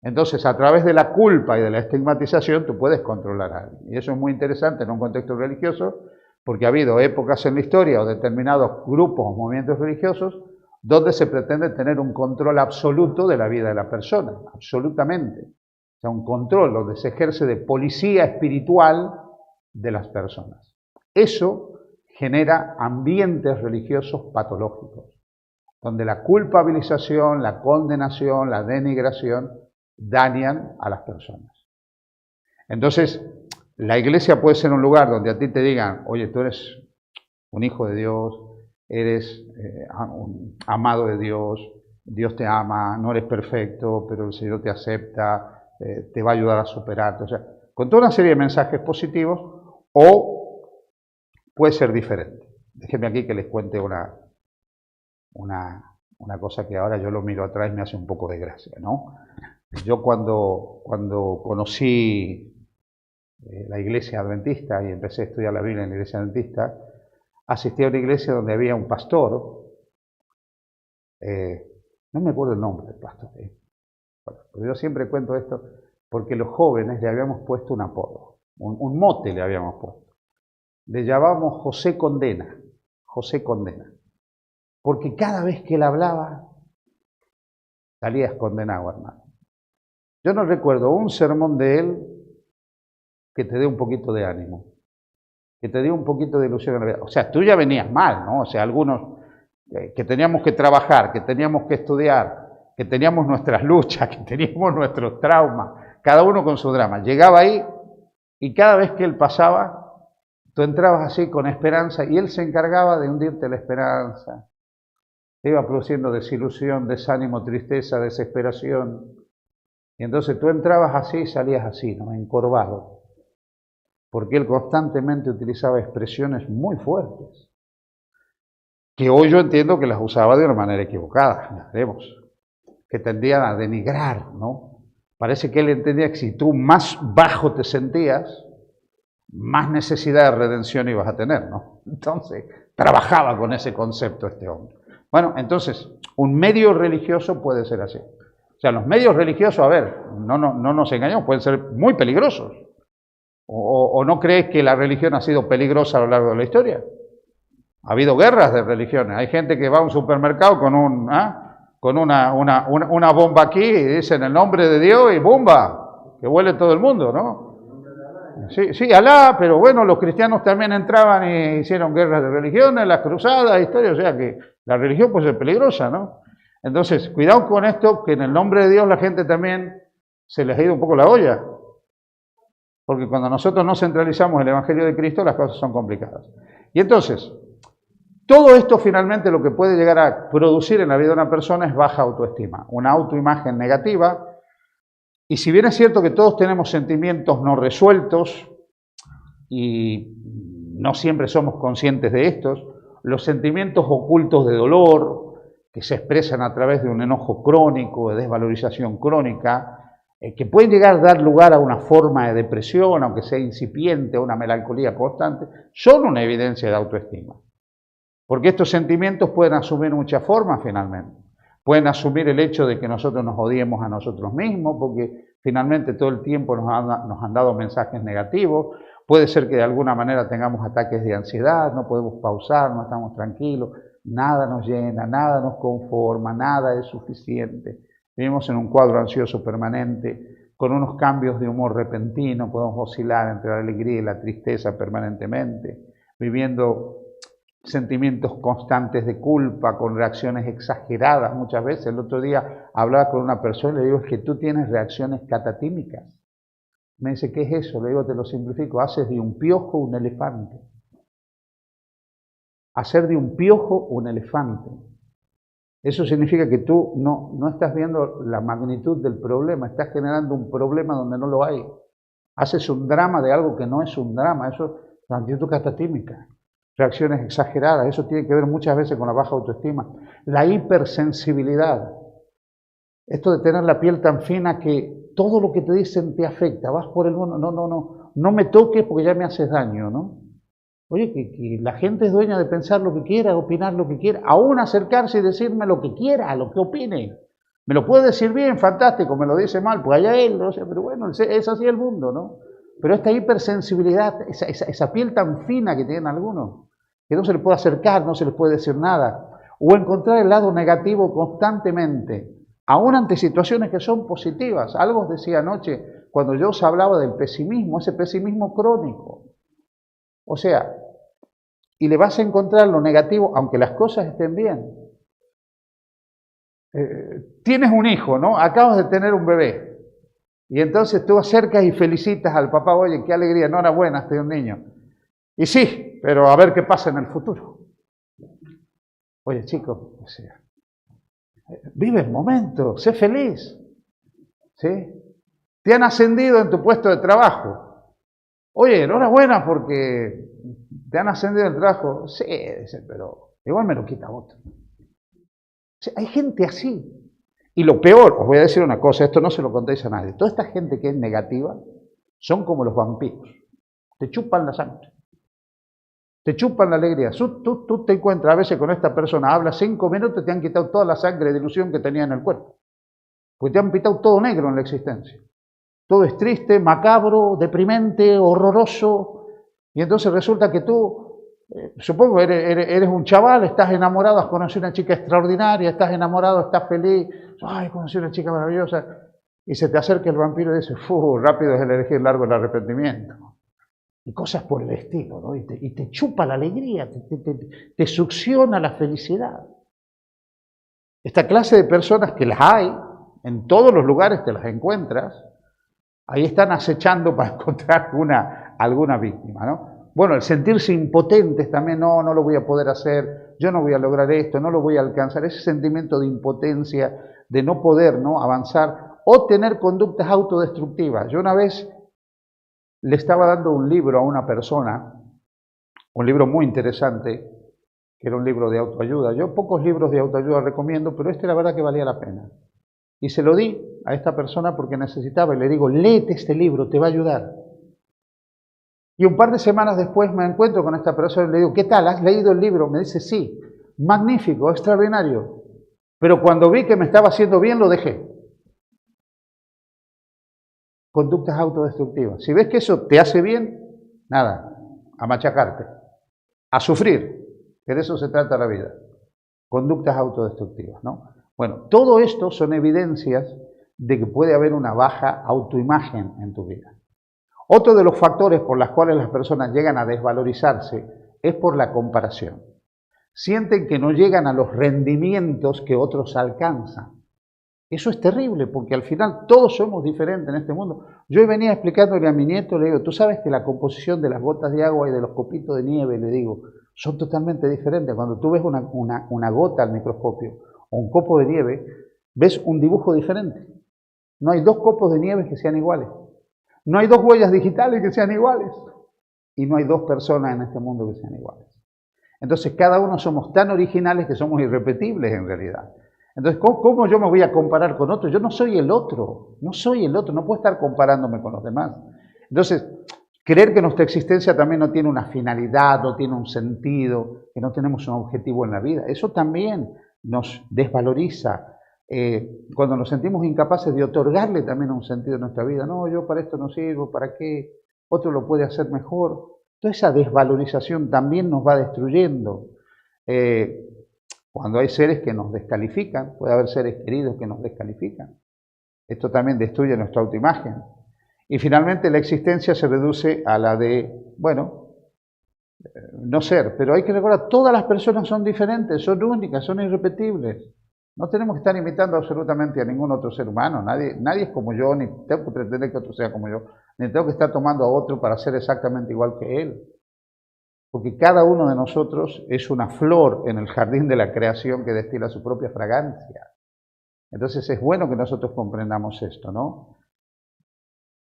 Entonces, a través de la culpa y de la estigmatización, tú puedes controlar a alguien. Y eso es muy interesante en un contexto religioso, porque ha habido épocas en la historia o determinados grupos o movimientos religiosos donde se pretende tener un control absoluto de la vida de la persona, absolutamente. O sea, un control donde se ejerce de policía espiritual de las personas. Eso genera ambientes religiosos patológicos, donde la culpabilización, la condenación, la denigración dañan a las personas. Entonces, la iglesia puede ser un lugar donde a ti te digan, oye, tú eres un hijo de Dios, eres un amado de Dios, Dios te ama, no eres perfecto, pero el Señor te acepta, te va a ayudar a superarte. O sea, con toda una serie de mensajes positivos, o puede ser diferente. Déjenme aquí que les cuente una cosa que ahora yo lo miro atrás y me hace un poco de gracia, ¿no? Yo cuando conocí la iglesia adventista y empecé a estudiar la Biblia en la iglesia adventista, asistí a una iglesia donde había un pastor, no me acuerdo el nombre del pastor, bueno, pero yo siempre cuento esto porque los jóvenes le habíamos puesto un apodo, un mote le habíamos puesto. Le llamábamos José Condena, porque cada vez que él hablaba, salías condenado, hermano. Yo no recuerdo un sermón de él que te dé un poquito de ánimo, que te dé un poquito de ilusión en la vida. O sea, tú ya venías mal, ¿no? O sea, algunos que teníamos que trabajar, que teníamos que estudiar, que teníamos nuestras luchas, que teníamos nuestros traumas, cada uno con su drama. Llegaba ahí y cada vez que él pasaba, tú entrabas así con esperanza y él se encargaba de hundirte la esperanza. Te iba produciendo desilusión, desánimo, tristeza, desesperación. Y entonces tú entrabas así y salías así, ¿no? Encorvado. Porque él constantemente utilizaba expresiones muy fuertes, que hoy yo entiendo que las usaba de una manera equivocada, ya veremos, que tendían a denigrar, ¿no? Parece que él entendía que si tú más bajo te sentías, más necesidad de redención ibas a tener, ¿no? Entonces, trabajaba con ese concepto este hombre. Bueno, entonces, un medio religioso puede ser así. O sea, los medios religiosos, a ver, no nos engañemos, pueden ser muy peligrosos. ¿O no crees que la religión ha sido peligrosa a lo largo de la historia? Ha habido guerras de religiones. Hay gente que va a un supermercado con una bomba aquí y dicen el nombre de Dios y ¡bomba! Que huele todo el mundo, ¿no? Sí, sí, Alá, pero bueno, los cristianos también entraban y hicieron guerras de religiones, las cruzadas, historias, o sea que la religión puede ser peligrosa, ¿no? Entonces, cuidado con esto, que en el nombre de Dios la gente también se les ha ido un poco la olla, porque cuando nosotros no centralizamos el Evangelio de Cristo, las cosas son complicadas. Y entonces, todo esto finalmente lo que puede llegar a producir en la vida de una persona es baja autoestima, una autoimagen negativa. Y si bien es cierto que todos tenemos sentimientos no resueltos y no siempre somos conscientes de estos, los sentimientos ocultos de dolor que se expresan a través de un enojo crónico, de desvalorización crónica, que pueden llegar a dar lugar a una forma de depresión, aunque sea incipiente, a una melancolía constante, son una evidencia de autoestima. Porque estos sentimientos pueden asumir muchas formas finalmente. Pueden asumir el hecho de que nosotros nos odiemos a nosotros mismos, porque finalmente todo el tiempo nos han dado mensajes negativos. Puede ser que de alguna manera tengamos ataques de ansiedad, no podemos pausar, no estamos tranquilos, nada nos llena, nada nos conforma, nada es suficiente. Vivimos en un cuadro ansioso permanente, con unos cambios de humor repentino, podemos oscilar entre la alegría y la tristeza permanentemente, viviendo sentimientos constantes de culpa, con reacciones exageradas muchas veces. El otro día hablaba con una persona y le digo, es que tú tienes reacciones catatímicas. Me dice, ¿qué es eso? Le digo, te lo simplifico, haces de un piojo un elefante. Hacer de un piojo un elefante. Eso significa que tú no estás viendo la magnitud del problema, estás generando un problema donde no lo hay. Haces un drama de algo que no es un drama, eso es una actitud catatímica. Reacciones exageradas, eso tiene que ver muchas veces con la baja autoestima. La hipersensibilidad, esto de tener la piel tan fina que todo lo que te dicen te afecta, vas por el mundo, no me toques porque ya me haces daño, ¿no? Oye, que la gente es dueña de pensar lo que quiera, opinar lo que quiera, aún acercarse y decirme lo que quiera, lo que opine. Me lo puede decir bien, fantástico, me lo dice mal, pues allá él, ¿no? Pero bueno, es así el mundo, ¿no? Pero esta hipersensibilidad, esa piel tan fina que tienen algunos, que no se les puede acercar, no se les puede decir nada, o encontrar el lado negativo constantemente, aún ante situaciones que son positivas. Algo os decía anoche, cuando yo os hablaba del pesimismo, ese pesimismo crónico. O sea, y le vas a encontrar lo negativo, aunque las cosas estén bien. Tienes un hijo, ¿no? Acabas de tener un bebé. Y entonces tú acercas y felicitas al papá, oye, qué alegría, enhorabuena, has tenido un niño. Y sí, pero a ver qué pasa en el futuro. Oye, chicos, o sea, vive el momento, sé feliz. ¿Sí? Te han ascendido en tu puesto de trabajo. Oye, enhorabuena porque te han ascendido en el trabajo. Sí, dice, pero igual me lo quita otro. O sea, hay gente así. Y lo peor, os voy a decir una cosa, esto no se lo contéis a nadie. Toda esta gente que es negativa son como los vampiros. Te chupan la sangre. Te chupan la alegría. Tú te encuentras a veces con esta persona, hablas 5 minutos y te han quitado toda la sangre de ilusión que tenía en el cuerpo. Porque te han pintado todo negro en la existencia. Todo es triste, macabro, deprimente, horroroso. Y entonces resulta que tú, supongo, eres un chaval, estás enamorado, has conocido a una chica extraordinaria, estás enamorado, estás feliz. Ay, conocí a una chica maravillosa. Y se te acerca el vampiro y dice, rápido es el elegir, largo el arrepentimiento. Y cosas por el estilo, ¿no? Y te chupa la alegría, te succiona la felicidad. Esta clase de personas que las hay, en todos los lugares te las encuentras, ahí están acechando para encontrar alguna víctima, ¿no? Bueno, el sentirse impotentes también, no lo voy a poder hacer, yo no voy a lograr esto, no lo voy a alcanzar, ese sentimiento de impotencia, de no poder, ¿no?, avanzar, o tener conductas autodestructivas. Yo una vez le estaba dando un libro a una persona, un libro muy interesante, que era un libro de autoayuda. Yo pocos libros de autoayuda recomiendo, pero este la verdad que valía la pena. Y se lo di a esta persona porque necesitaba, y le digo, léete este libro, te va a ayudar. Y un par de semanas después me encuentro con esta persona y le digo, ¿qué tal? ¿Has leído el libro? Me dice, sí, magnífico, extraordinario. Pero cuando vi que me estaba haciendo bien, lo dejé. Conductas autodestructivas. Si ves que eso te hace bien, nada, a machacarte, a sufrir, que de eso se trata la vida. Conductas autodestructivas, ¿no? Bueno, todo esto son evidencias de que puede haber una baja autoimagen en tu vida. Otro de los factores por los cuales las personas llegan a desvalorizarse es por la comparación. Sienten que no llegan a los rendimientos que otros alcanzan. Eso es terrible, porque al final todos somos diferentes en este mundo. Yo venía explicándole a mi nieto, le digo, tú sabes que la composición de las gotas de agua y de los copitos de nieve, le digo, son totalmente diferentes. Cuando tú ves una gota al microscopio o un copo de nieve, ves un dibujo diferente. No hay dos copos de nieve que sean iguales. No hay dos huellas digitales que sean iguales. Y no hay dos personas en este mundo que sean iguales. Entonces cada uno somos tan originales que somos irrepetibles en realidad. Entonces, ¿cómo yo me voy a comparar con otro? Yo no soy el otro, no puedo estar comparándome con los demás. Entonces, creer que nuestra existencia también no tiene una finalidad, no tiene un sentido, que no tenemos un objetivo en la vida, eso también nos desvaloriza. Cuando nos sentimos incapaces de otorgarle también un sentido a nuestra vida, no, yo para esto no sirvo, ¿para qué? Otro lo puede hacer mejor. Toda esa desvalorización también nos va destruyendo. Cuando hay seres que nos descalifican, puede haber seres queridos que nos descalifican. Esto también destruye nuestra autoimagen. Y finalmente la existencia se reduce a la de, bueno, no ser. Pero hay que recordar, todas las personas son diferentes, son únicas, son irrepetibles. No tenemos que estar imitando absolutamente a ningún otro ser humano. Nadie es como yo, ni tengo que pretender que otro sea como yo, ni tengo que estar tomando a otro para ser exactamente igual que él. Porque cada uno de nosotros es una flor en el jardín de la creación que destila su propia fragancia. Entonces es bueno que nosotros comprendamos esto, ¿no?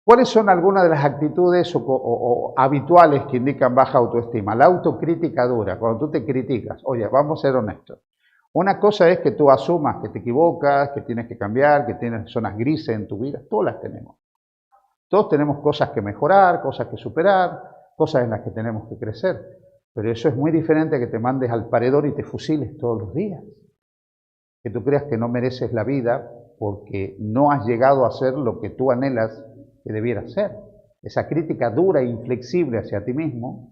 ¿Cuáles son algunas de las actitudes o habituales que indican baja autoestima? La autocrítica dura, cuando tú te criticas. Oye, vamos a ser honestos. Una cosa es que tú asumas que te equivocas, que tienes que cambiar, que tienes zonas grises en tu vida. Todas las tenemos. Todos tenemos cosas que mejorar, cosas que superar, cosas en las que tenemos que crecer. Pero eso es muy diferente a que te mandes al paredón y te fusiles todos los días. Que tú creas que no mereces la vida porque no has llegado a ser lo que tú anhelas que debieras ser. Esa crítica dura e inflexible hacia ti mismo,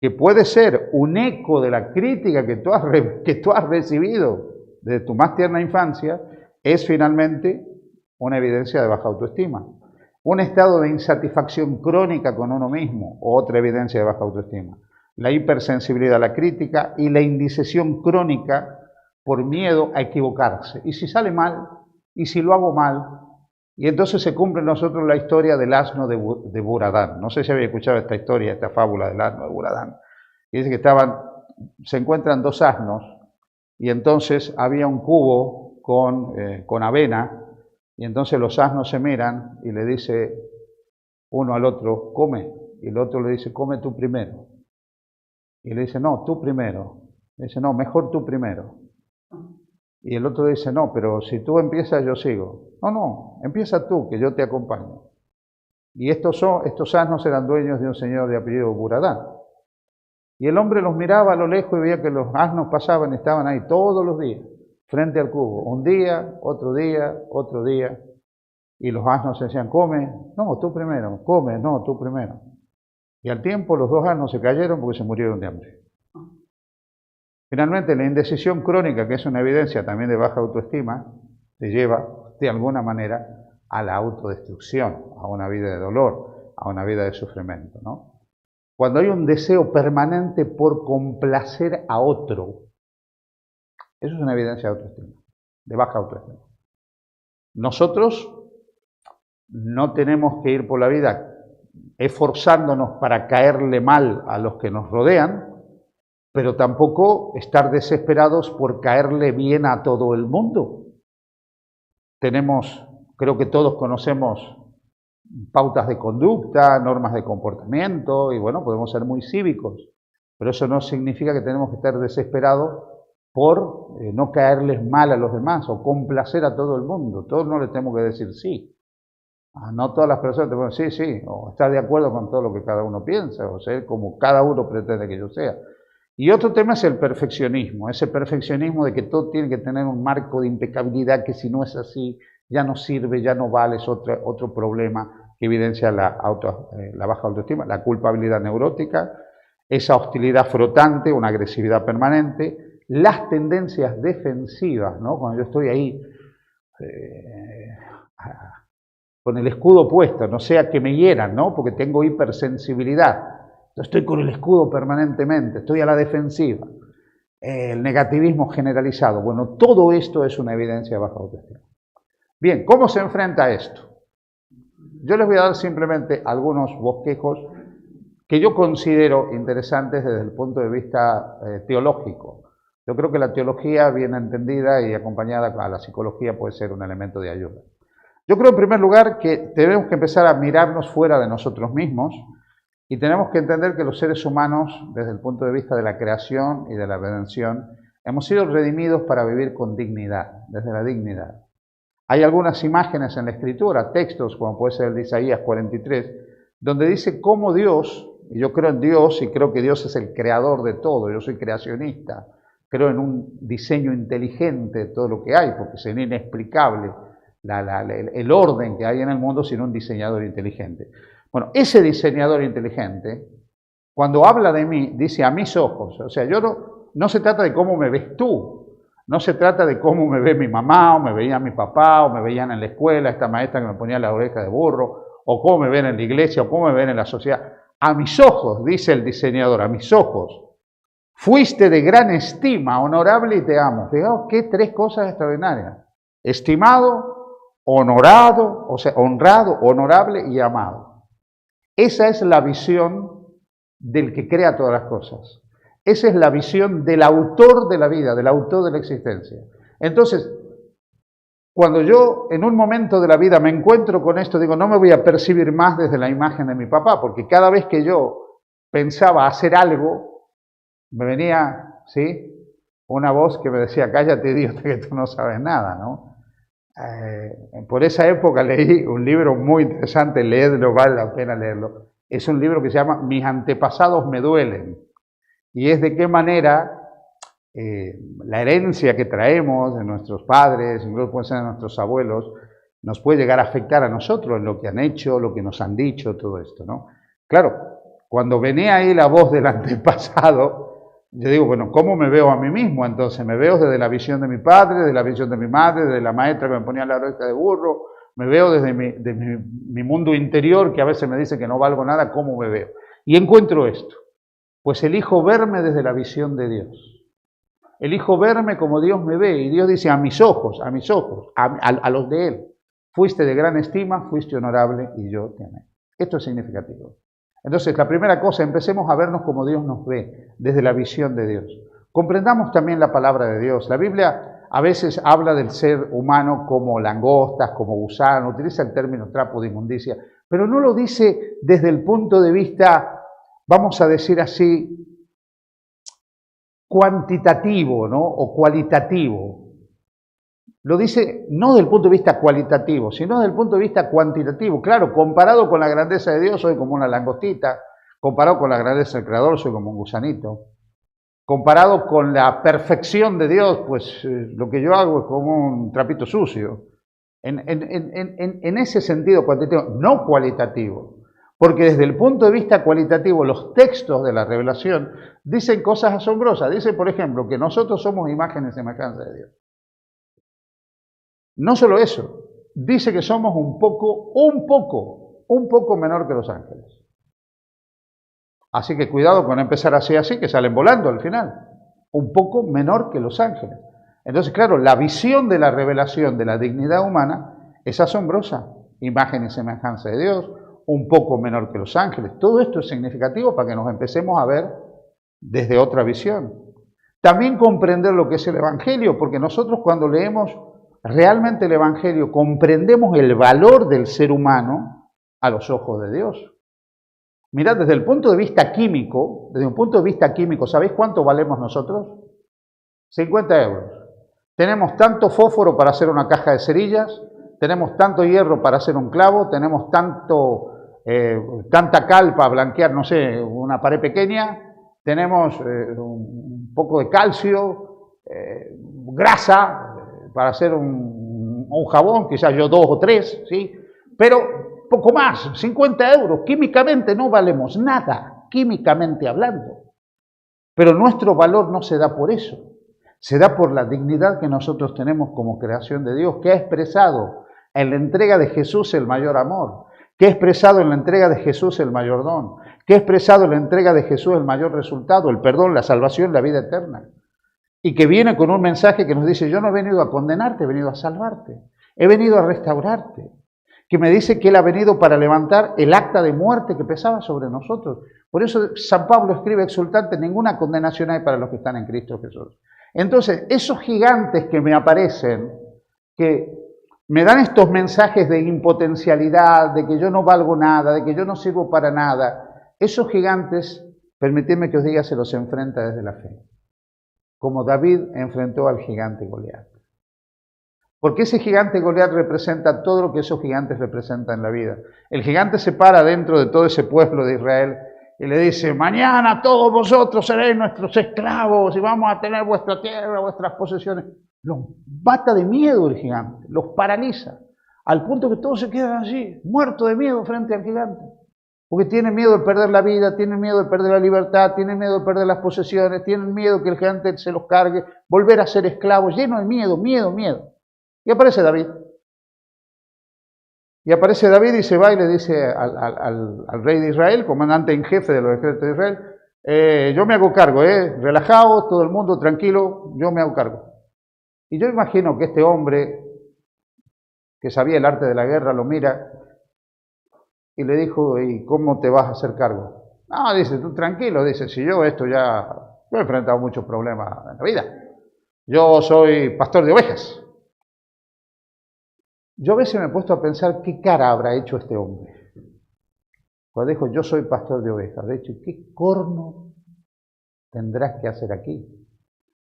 que puede ser un eco de la crítica que tú has recibido desde tu más tierna infancia, es finalmente una evidencia de baja autoestima. Un estado de insatisfacción crónica con uno mismo, otra evidencia de baja autoestima. La hipersensibilidad a la crítica y la indecisión crónica por miedo a equivocarse. ¿Y si sale mal? ¿Y si lo hago mal? Y entonces se cumple en nosotros la historia del asno de Buradán. No sé si habéis escuchado esta historia, esta fábula del asno de Buradán. Y dice que se encuentran dos asnos y entonces había un cubo con avena. Y entonces los asnos se miran y le dice uno al otro, come. Y el otro le dice, come tú primero. Y le dice, no, tú primero. Le dice, no, mejor tú primero. Y el otro dice, no, pero si tú empiezas, yo sigo. No, empieza tú, que yo te acompaño. Y estos asnos eran dueños de un señor de apellido Buradán. Y el hombre los miraba a lo lejos y veía que los asnos pasaban y estaban ahí todos los días, frente al cubo. Un día, otro día, otro día. Y los asnos decían, come, no, tú primero, come, no, tú primero. Y al tiempo los dos asnos se cayeron porque se murieron de hambre. Finalmente, la indecisión crónica, que es una evidencia también de baja autoestima, te lleva, de alguna manera, a la autodestrucción, a una vida de dolor, a una vida de sufrimiento, ¿no? Cuando hay un deseo permanente por complacer a otro, eso es una evidencia de autoestima, de baja autoestima. Nosotros no tenemos que ir por la vida esforzándonos para caerle mal a los que nos rodean, pero tampoco estar desesperados por caerle bien a todo el mundo. Creo que todos conocemos pautas de conducta, normas de comportamiento, y bueno, podemos ser muy cívicos, pero eso no significa que tenemos que estar desesperados por no caerles mal a los demás o complacer a todo el mundo. Todos no les tenemos que decir sí. No todas las personas te pueden decir sí, o estar de acuerdo con todo lo que cada uno piensa, o ser como cada uno pretende que yo sea. Y otro tema es el perfeccionismo, ese perfeccionismo de que todo tiene que tener un marco de impecabilidad, que si no es así, ya no sirve, ya no vale, es otro problema que evidencia la baja autoestima, la culpabilidad neurótica, esa hostilidad frotante, una agresividad permanente, las tendencias defensivas, ¿no? Cuando yo estoy ahí con el escudo puesto, no sea que me hieran, ¿no? Porque tengo hipersensibilidad. Entonces estoy con el escudo permanentemente, estoy a la defensiva. El negativismo generalizado. Bueno, todo esto es una evidencia de baja autoestima. Bien, ¿cómo se enfrenta a esto? Yo les voy a dar simplemente algunos bosquejos que yo considero interesantes desde el punto de vista teológico. Yo creo que la teología bien entendida y acompañada a la psicología puede ser un elemento de ayuda. Yo creo en primer lugar que tenemos que empezar a mirarnos fuera de nosotros mismos y tenemos que entender que los seres humanos, desde el punto de vista de la creación y de la redención, hemos sido redimidos para vivir con dignidad, desde la dignidad. Hay algunas imágenes en la Escritura, textos como puede ser el de Isaías 43, donde dice cómo Dios, y yo creo en Dios y creo que Dios es el creador de todo, yo soy creacionista, creo en un diseño inteligente de todo lo que hay, porque sería inexplicable el orden que hay en el mundo sin un diseñador inteligente. Bueno, ese diseñador inteligente, cuando habla de mí, dice a mis ojos, o sea, no se trata de cómo me ves tú, no se trata de cómo me ve mi mamá, o me veía mi papá, o me veían en la escuela, esta maestra que me ponía la oreja de burro, o cómo me ven en la iglesia, o cómo me ven en la sociedad. A mis ojos, dice el diseñador, a mis ojos, fuiste de gran estima, honorable y te amo. Fijaos qué tres cosas extraordinarias. Estimado, honorado, o sea, honrado, honorable y amado. Esa es la visión del que crea todas las cosas. Esa es la visión del autor de la vida, del autor de la existencia. Entonces, cuando yo en un momento de la vida me encuentro con esto, digo, no me voy a percibir más desde la imagen de mi papá, porque cada vez que yo pensaba hacer algo, me venía, ¿sí?, una voz que me decía, cállate, idiota, que tú no sabes nada, ¿no? Por esa época leí un libro muy interesante, leedlo, vale la pena leerlo. Es un libro que se llama Mis antepasados me duelen. Y es de qué manera la herencia que traemos de nuestros padres, incluso puede ser de nuestros abuelos, nos puede llegar a afectar a nosotros en lo que han hecho, lo que nos han dicho, todo esto, ¿no? Claro, cuando venía ahí la voz del antepasado, yo digo, bueno, ¿cómo me veo a mí mismo? Entonces, me veo desde la visión de mi padre, de la visión de mi madre, de la maestra que me ponía la oreja de burro, me veo desde mi mundo interior, que a veces me dice que no valgo nada, ¿cómo me veo? Y encuentro esto. Pues elijo verme desde la visión de Dios. Elijo verme como Dios me ve. Y Dios dice, a mis ojos, a los de Él. Fuiste de gran estima, fuiste honorable y yo te amé. Esto es significativo. Entonces, la primera cosa, empecemos a vernos como Dios nos ve, desde la visión de Dios. Comprendamos también la palabra de Dios. La Biblia a veces habla del ser humano como langostas, como gusanos, utiliza el término trapo de inmundicia, pero no lo dice desde el punto de vista, vamos a decir así, cuantitativo, ¿no?, o cualitativo. Lo dice no desde el punto de vista cualitativo, sino desde el punto de vista cuantitativo. Claro, comparado con la grandeza de Dios, soy como una langostita. Comparado con la grandeza del Creador, soy como un gusanito. Comparado con la perfección de Dios, pues lo que yo hago es como un trapito sucio. En ese sentido cuantitativo, no cualitativo. Porque desde el punto de vista cualitativo, los textos de la revelación dicen cosas asombrosas. Dicen, por ejemplo, que nosotros somos imagen y semejanza de Dios. No solo eso, dice que somos un poco menor que los ángeles. Así que cuidado con empezar así, que salen volando al final. Un poco menor que los ángeles. Entonces, claro, la visión de la revelación de la dignidad humana es asombrosa. Imagen y semejanza de Dios, un poco menor que los ángeles. Todo esto es significativo para que nos empecemos a ver desde otra visión. También comprender lo que es el Evangelio, porque nosotros cuando leemos realmente el Evangelio comprendemos el valor del ser humano a los ojos de Dios. Mirad, desde el punto de vista químico, ¿sabéis cuánto valemos nosotros? 50 euros. Tenemos tanto fósforo para hacer una caja de cerillas, tenemos tanto hierro para hacer un clavo, tenemos tanta cal para blanquear, no sé, una pared pequeña, tenemos un poco de calcio, grasa para hacer un jabón, quizás yo 2 o 3, ¿sí? Pero poco más, 50 euros, químicamente no valemos nada, químicamente hablando. Pero nuestro valor no se da por eso, se da por la dignidad que nosotros tenemos como creación de Dios, que ha expresado En la entrega de Jesús el mayor amor, que ha expresado en la entrega de Jesús el mayor don, que ha expresado en la entrega de Jesús el mayor resultado, el perdón, la salvación, la vida eterna. Y que viene con un mensaje que nos dice, yo no he venido a condenarte, he venido a salvarte, he venido a restaurarte. Que me dice que Él ha venido para levantar el acta de muerte que pesaba sobre nosotros. Por eso San Pablo escribe exultante, ninguna condenación hay para los que están en Cristo Jesús. Entonces, esos gigantes que me aparecen, que me dan estos mensajes de impotencialidad, de que yo no valgo nada, de que yo no sirvo para nada, esos gigantes, permitidme que os diga, se los enfrenta desde la fe. Como David enfrentó al gigante Goliat. Porque ese gigante Goliat representa todo lo que esos gigantes representan en la vida. El gigante se para dentro de todo ese pueblo de Israel y le dice, mañana todos vosotros seréis nuestros esclavos y vamos a tener vuestra tierra, vuestras posesiones. Los mata de miedo el gigante, los paraliza, al punto que todos se quedan así, muertos de miedo frente al gigante. Porque tienen miedo de perder la vida, tienen miedo de perder la libertad, tienen miedo de perder las posesiones, tienen miedo que el gigante se los cargue, volver a ser esclavos, llenos de miedo, miedo. Y aparece David. Y se va y le dice al rey de Israel, comandante en jefe de los ejércitos de Israel, yo me hago cargo, relajado, todo el mundo tranquilo, yo me hago cargo. Y yo imagino que este hombre, que sabía el arte de la guerra, lo mira y le dijo, ¿y cómo te vas a hacer cargo? No, dice, tú tranquilo, dice, si yo he enfrentado muchos problemas en la vida. Yo soy pastor de ovejas. Yo a veces me he puesto a pensar qué cara habrá hecho este hombre. Cuando dijo, yo soy pastor de ovejas, de hecho, ¿qué corno tendrás que hacer aquí?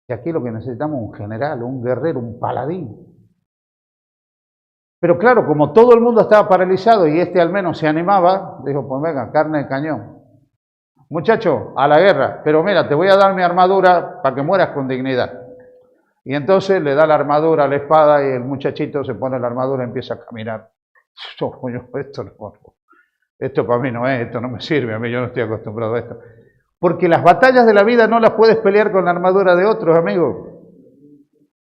Que aquí lo que necesitamos es un general, un guerrero, un paladín. Pero claro, como todo el mundo estaba paralizado y este al menos se animaba, dijo, pues venga, carne de cañón. Muchacho, a la guerra, pero mira, te voy a dar mi armadura para que mueras con dignidad. Y entonces le da la armadura, la espada, y el muchachito se pone la armadura y empieza a caminar. Esto para mí no es, esto no me sirve, a mí yo no estoy acostumbrado a esto. Porque las batallas de la vida no las puedes pelear con la armadura de otros, amigos.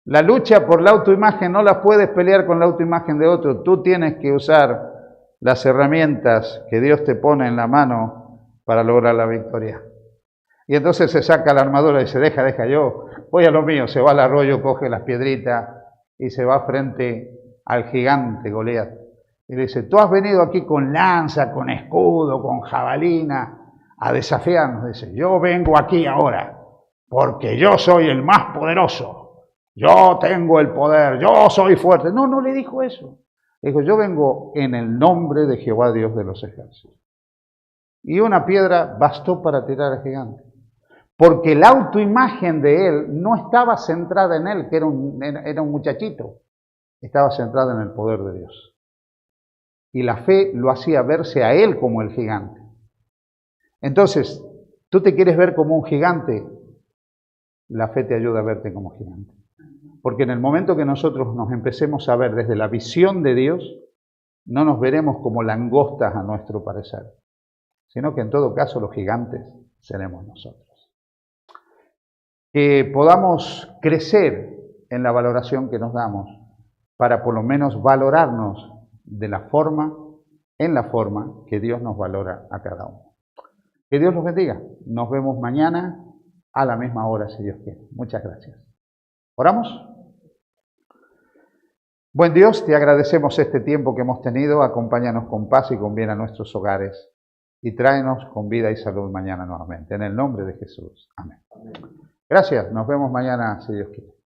La lucha por la autoimagen no la puedes pelear con la autoimagen de otros. Tú tienes que usar las herramientas que Dios te pone en la mano para lograr la victoria. Y entonces se saca la armadura y dice, deja, yo voy a lo mío. Se va al arroyo, coge las piedritas y se va frente al gigante Goliat. Y le dice, tú has venido aquí con lanza, con escudo, con jabalina, a desafiarnos. Dice, yo vengo aquí ahora porque yo soy el más poderoso. Yo tengo el poder, yo soy fuerte. No le dijo eso. Dijo, yo vengo en el nombre de Jehová Dios de los ejércitos. Y una piedra bastó para tirar al gigante. Porque la autoimagen de él no estaba centrada en él, que era un muchachito. Estaba centrada en el poder de Dios. Y la fe lo hacía verse a él como el gigante. Entonces, ¿tú te quieres ver como un gigante? La fe te ayuda a verte como gigante. Porque en el momento que nosotros nos empecemos a ver desde la visión de Dios, no nos veremos como langostas a nuestro parecer, sino que en todo caso los gigantes seremos nosotros. Que podamos crecer en la valoración que nos damos para por lo menos valorarnos en la forma que Dios nos valora a cada uno. Que Dios los bendiga. Nos vemos mañana a la misma hora, si Dios quiere. Muchas gracias. ¿Oramos? Buen Dios, te agradecemos este tiempo que hemos tenido. Acompáñanos con paz y con bien a nuestros hogares y tráenos con vida y salud mañana nuevamente. En el nombre de Jesús. Amén. Gracias. Nos vemos mañana, si Dios quiere.